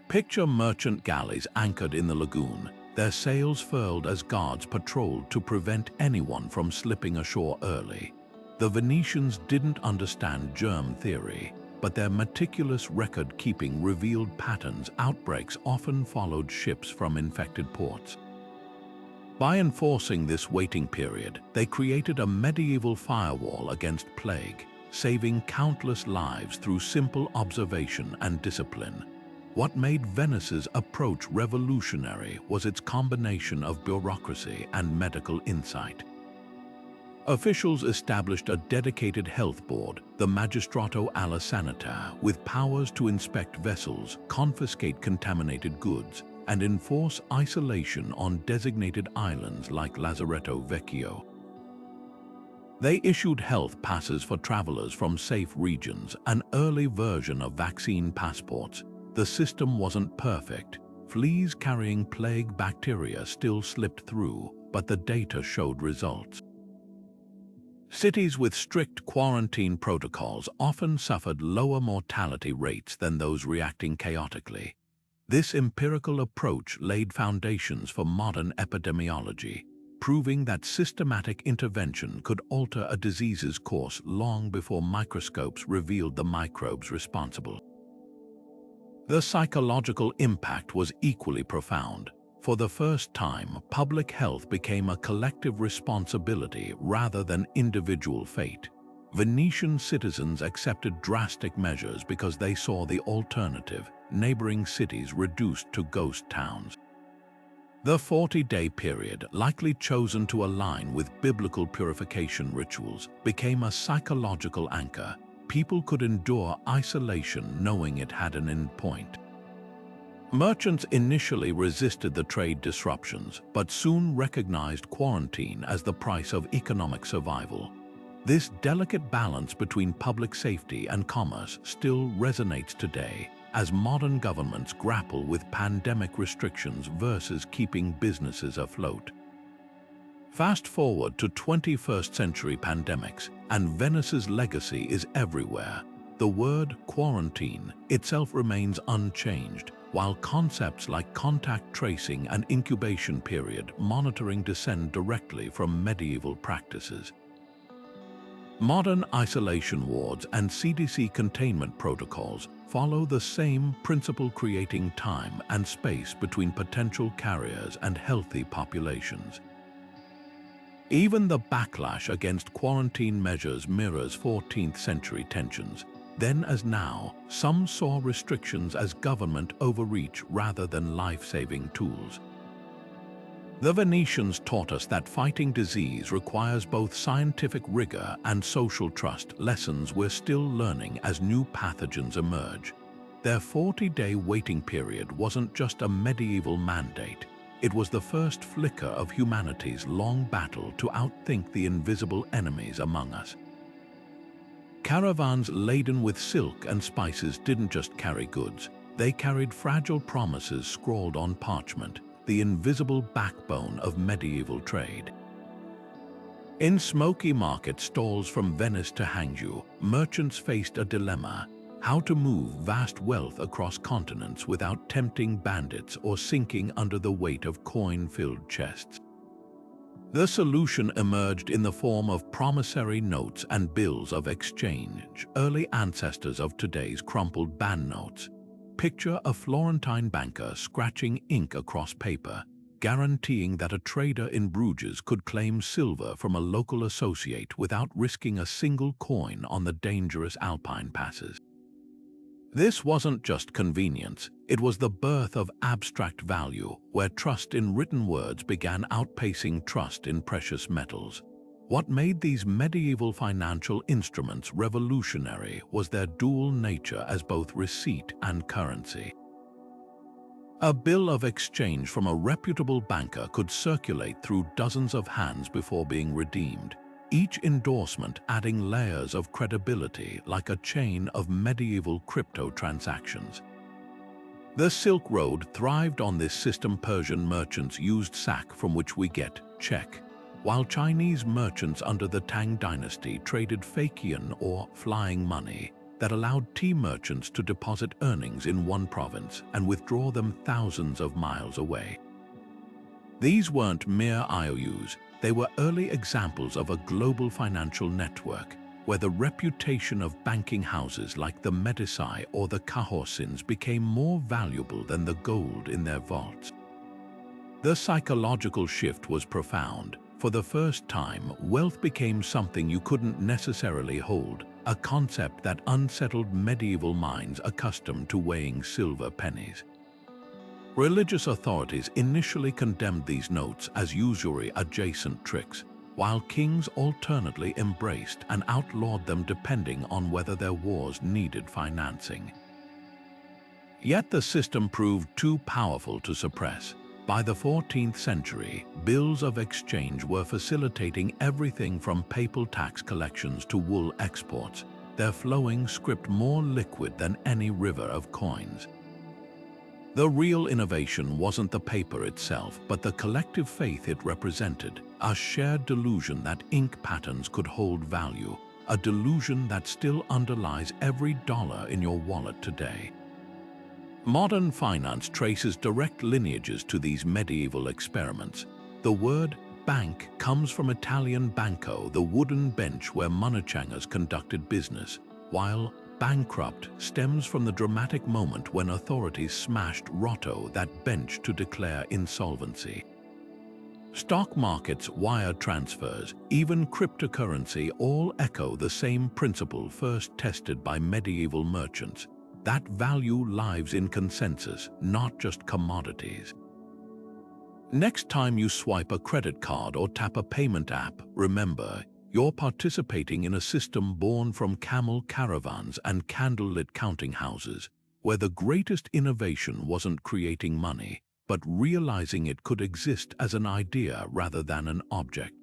[SPEAKER 1] Picture merchant galleys anchored in the lagoon, their sails furled as guards patrolled to prevent anyone from slipping ashore early. The Venetians didn't understand germ theory, but their meticulous record-keeping revealed patterns. Outbreaks often followed ships from infected ports. By enforcing this waiting period, they created a medieval firewall against plague, saving countless lives through simple observation and discipline. What made Venice's approach revolutionary was its combination of bureaucracy and medical insight. Officials established a dedicated health board, the Magistrato alla Sanità, with powers to inspect vessels, confiscate contaminated goods, and enforce isolation on designated islands like Lazaretto Vecchio. They issued health passes for travelers from safe regions, an early version of vaccine passports. The system wasn't perfect. Fleas carrying plague bacteria still slipped through, but the data showed results. Cities with strict quarantine protocols often suffered lower mortality rates than those reacting chaotically. This empirical approach laid foundations for modern epidemiology, proving that systematic intervention could alter a disease's course long before microscopes revealed the microbes responsible. The psychological impact was equally profound. For the first time, public health became a collective responsibility rather than individual fate. Venetian citizens accepted drastic measures because they saw the alternative, neighboring cities reduced to ghost towns. The 40-day period, likely chosen to align with biblical purification rituals, became a psychological anchor. People could endure isolation knowing it had an end point. Merchants initially resisted the trade disruptions, but soon recognized quarantine as the price of economic survival. This delicate balance between public safety and commerce still resonates today, as modern governments grapple with pandemic restrictions versus keeping businesses afloat. Fast forward to 21st century pandemics, and Venice's legacy is everywhere. The word quarantine itself remains unchanged, while concepts like contact tracing and incubation period monitoring descend directly from medieval practices. Modern isolation wards and CDC containment protocols follow the same principle, creating time and space between potential carriers and healthy populations. Even the backlash against quarantine measures mirrors 14th century tensions. Then as now, some saw restrictions as government overreach rather than life-saving tools. The Venetians taught us that fighting disease requires both scientific rigor and social trust, lessons we're still learning as new pathogens emerge. Their 40-day waiting period wasn't just a medieval mandate. It was the first flicker of humanity's long battle to outthink the invisible enemies among us. Caravans laden with silk and spices didn't just carry goods. They carried fragile promises scrawled on parchment, the invisible backbone of medieval trade. In smoky market stalls from Venice to Hangzhou, merchants faced a dilemma: how to move vast wealth across continents without tempting bandits or sinking under the weight of coin-filled chests. The solution emerged in the form of promissory notes and bills of exchange, early ancestors of today's crumpled banknotes. Picture a Florentine banker scratching ink across paper, guaranteeing that a trader in Bruges could claim silver from a local associate without risking a single coin on the dangerous Alpine passes. This wasn't just convenience, it was the birth of abstract value, where trust in written words began outpacing trust in precious metals. What made these medieval financial instruments revolutionary was their dual nature as both receipt and currency. A bill of exchange from a reputable banker could circulate through dozens of hands before being redeemed, each endorsement adding layers of credibility like a chain of medieval crypto transactions. The Silk Road thrived on this system. Persian merchants used sak, from which we get check, while Chinese merchants under the Tang dynasty traded fake yuan or flying money that allowed tea merchants to deposit earnings in one province and withdraw them thousands of miles away. These weren't mere IOUs, they were early examples of a global financial network where the reputation of banking houses like the Medici or the Cahorsins became more valuable than the gold in their vaults. The psychological shift was profound. For the first time, wealth became something you couldn't necessarily hold. a concept that unsettled medieval minds accustomed to weighing silver pennies. Religious authorities initially condemned these notes as usury-adjacent tricks, while kings alternately embraced and outlawed them depending on whether their wars needed financing. Yet the system proved too powerful to suppress. By the 14th century, bills of exchange were facilitating everything from papal tax collections to wool exports, their flowing script more liquid than any river of coins. The real innovation wasn't the paper itself, but the collective faith it represented, a shared delusion that ink patterns could hold value, a delusion that still underlies every dollar in your wallet today. Modern finance traces direct lineages to these medieval experiments. The word bank comes from Italian banco, the wooden bench where moneychangers conducted business, while bankrupt stems from the dramatic moment when authorities smashed rotto, that bench, to declare insolvency. Stock markets, wire transfers, even cryptocurrency all echo the same principle first tested by medieval merchants. That value lives in consensus, not just commodities. Next time you swipe a credit card or tap a payment app, remember, you're participating in a system born from camel caravans and candlelit counting houses, where the greatest innovation wasn't creating money, but realizing it could exist as an idea rather than an object.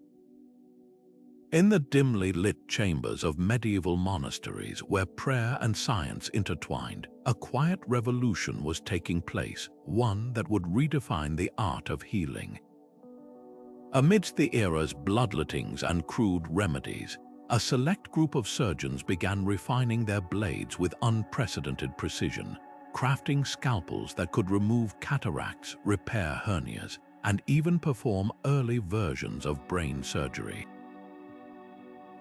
[SPEAKER 1] In the dimly lit chambers of medieval monasteries where prayer and science intertwined, a quiet revolution was taking place, one that would redefine the art of healing. Amidst the era's bloodlettings and crude remedies, a select group of surgeons began refining their blades with unprecedented precision, crafting scalpels that could remove cataracts, repair hernias, and even perform early versions of brain surgery.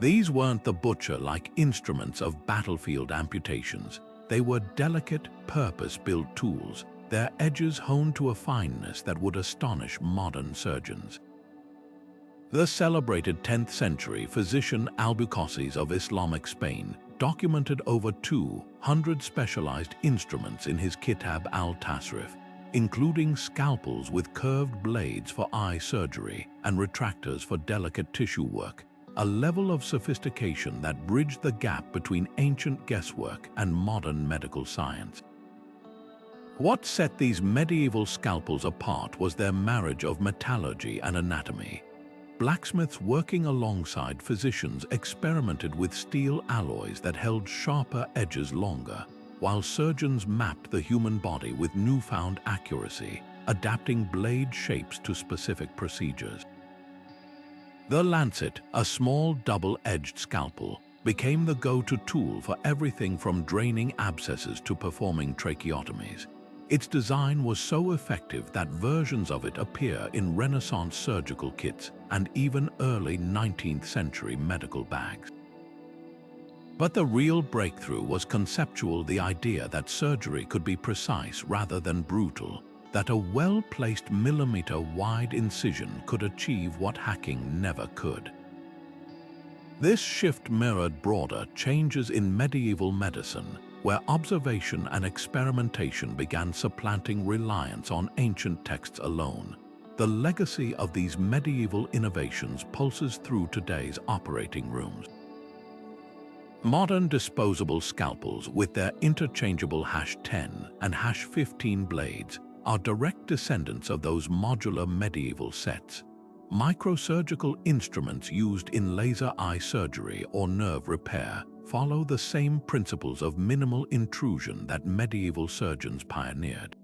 [SPEAKER 1] These weren't the butcher-like instruments of battlefield amputations. They were delicate, purpose-built tools, their edges honed to a fineness that would astonish modern surgeons. The celebrated 10th century physician Albucasis of Islamic Spain documented over 200 specialized instruments in his Kitab al-Tasrif, including scalpels with curved blades for eye surgery and retractors for delicate tissue work, a level of sophistication that bridged the gap between ancient guesswork and modern medical science. What set these medieval scalpels apart was their marriage of metallurgy and anatomy. Blacksmiths working alongside physicians experimented with steel alloys that held sharper edges longer, while surgeons mapped the human body with newfound accuracy, adapting blade shapes to specific procedures. The lancet, a small double-edged scalpel, became the go-to tool for everything from draining abscesses to performing tracheotomies. Its design was so effective that versions of it appear in Renaissance surgical kits and even early 19th century medical bags. But the real breakthrough was conceptual, the idea that surgery could be precise rather than brutal, that a well-placed millimeter-wide incision could achieve what hacking never could. This shift mirrored broader changes in medieval medicine, where observation and experimentation began supplanting reliance on ancient texts alone. The legacy of these medieval innovations pulses through today's operating rooms. Modern disposable scalpels with their interchangeable #10 and #15 blades are direct descendants of those modular medieval sets. Microsurgical instruments used in laser eye surgery or nerve repair follow the same principles of minimal intrusion that medieval surgeons pioneered.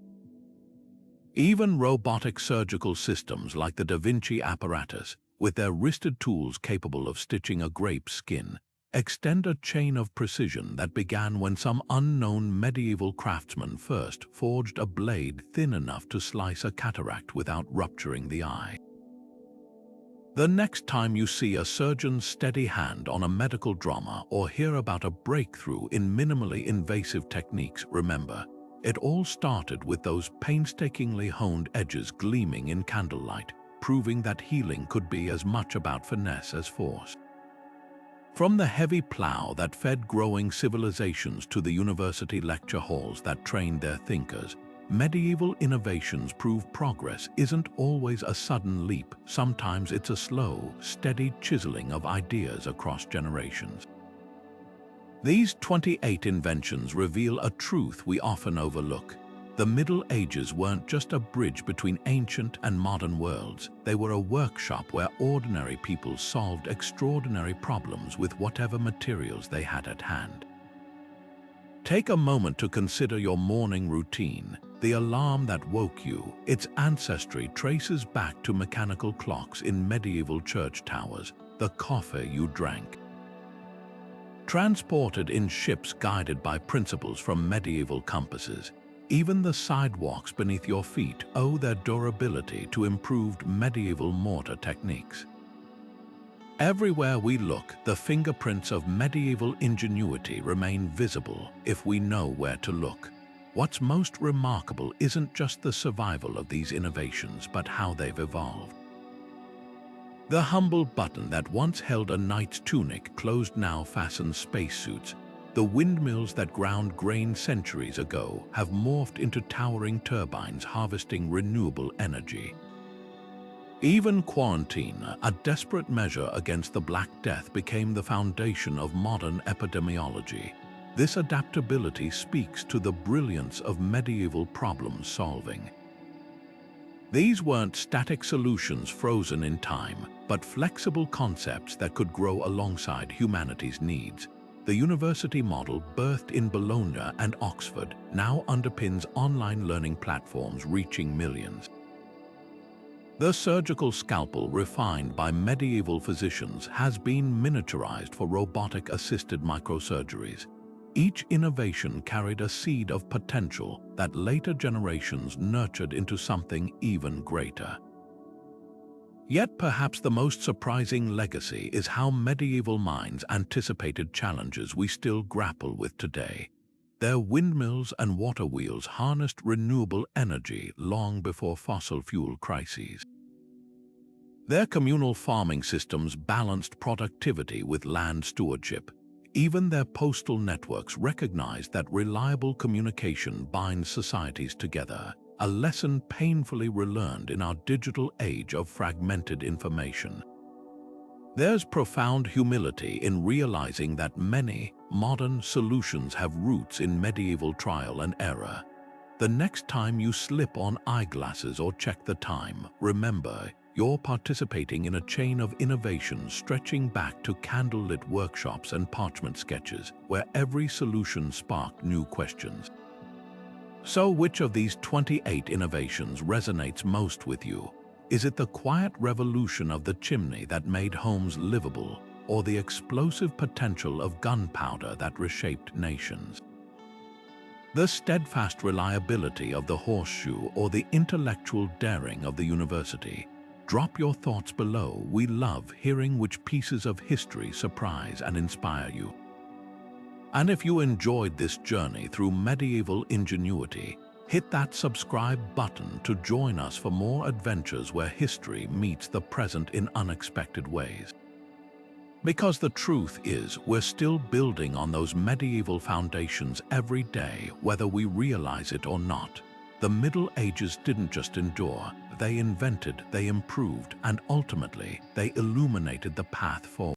[SPEAKER 1] Even robotic surgical systems like the Da Vinci apparatus, with their wristed tools capable of stitching a grape's skin, extend a chain of precision that began when some unknown medieval craftsman first forged a blade thin enough to slice a cataract without rupturing the eye. The next time you see a surgeon's steady hand on a medical drama or hear about a breakthrough in minimally invasive techniques, remember, it all started with those painstakingly honed edges gleaming in candlelight, proving that healing could be as much about finesse as force. From the heavy plow that fed growing civilizations to the university lecture halls that trained their thinkers, medieval innovations prove progress isn't always a sudden leap. Sometimes it's a slow, steady chiseling of ideas across generations. These 28 inventions reveal a truth we often overlook. The Middle Ages weren't just a bridge between ancient and modern worlds. They were a workshop where ordinary people solved extraordinary problems with whatever materials they had at hand. Take a moment to consider your morning routine. The alarm that woke you, its ancestry traces back to mechanical clocks in medieval church towers, the coffee you drank. Transported in ships guided by principles from medieval compasses, even the sidewalks beneath your feet owe their durability to improved medieval mortar techniques. Everywhere we look, the fingerprints of medieval ingenuity remain visible if we know where to look. What's most remarkable isn't just the survival of these innovations, but how they've evolved. The humble button that once held a knight's tunic closed now fastens spacesuits. The windmills that ground grain centuries ago have morphed into towering turbines harvesting renewable energy. Even quarantine, a desperate measure against the Black Death, became the foundation of modern epidemiology. This adaptability speaks to the brilliance of medieval problem solving. These weren't static solutions frozen in time, but flexible concepts that could grow alongside humanity's needs. The university model, birthed in Bologna and Oxford, now underpins online learning platforms reaching millions. The surgical scalpel, refined by medieval physicians, has been miniaturized for robotic-assisted microsurgeries. Each innovation carried a seed of potential that later generations nurtured into something even greater. Yet perhaps the most surprising legacy is how medieval minds anticipated challenges we still grapple with today. Their windmills and waterwheels harnessed renewable energy long before fossil fuel crises. Their communal farming systems balanced productivity with land stewardship. Even their postal networks recognized that reliable communication binds societies together, a lesson painfully relearned in our digital age of fragmented information. There's profound humility in realizing that many modern solutions have roots in medieval trial and error. The next time you slip on eyeglasses or check the time, remember, you're participating in a chain of innovation stretching back to candlelit workshops and parchment sketches, where every solution sparked new questions. So which of these 28 innovations resonates most with you? Is it the quiet revolution of the chimney that made homes livable, or the explosive potential of gunpowder that reshaped nations? The steadfast reliability of the horseshoe, or the intellectual daring of the university? Drop your thoughts below. We love hearing which pieces of history surprise and inspire you. And if you enjoyed this journey through medieval ingenuity, hit that subscribe button to join us for more adventures where history meets the present in unexpected ways. Because the truth is, we're still building on those medieval foundations every day, whether we realize it or not. The Middle Ages didn't just endure, they invented, they improved, and ultimately, they illuminated the path forward.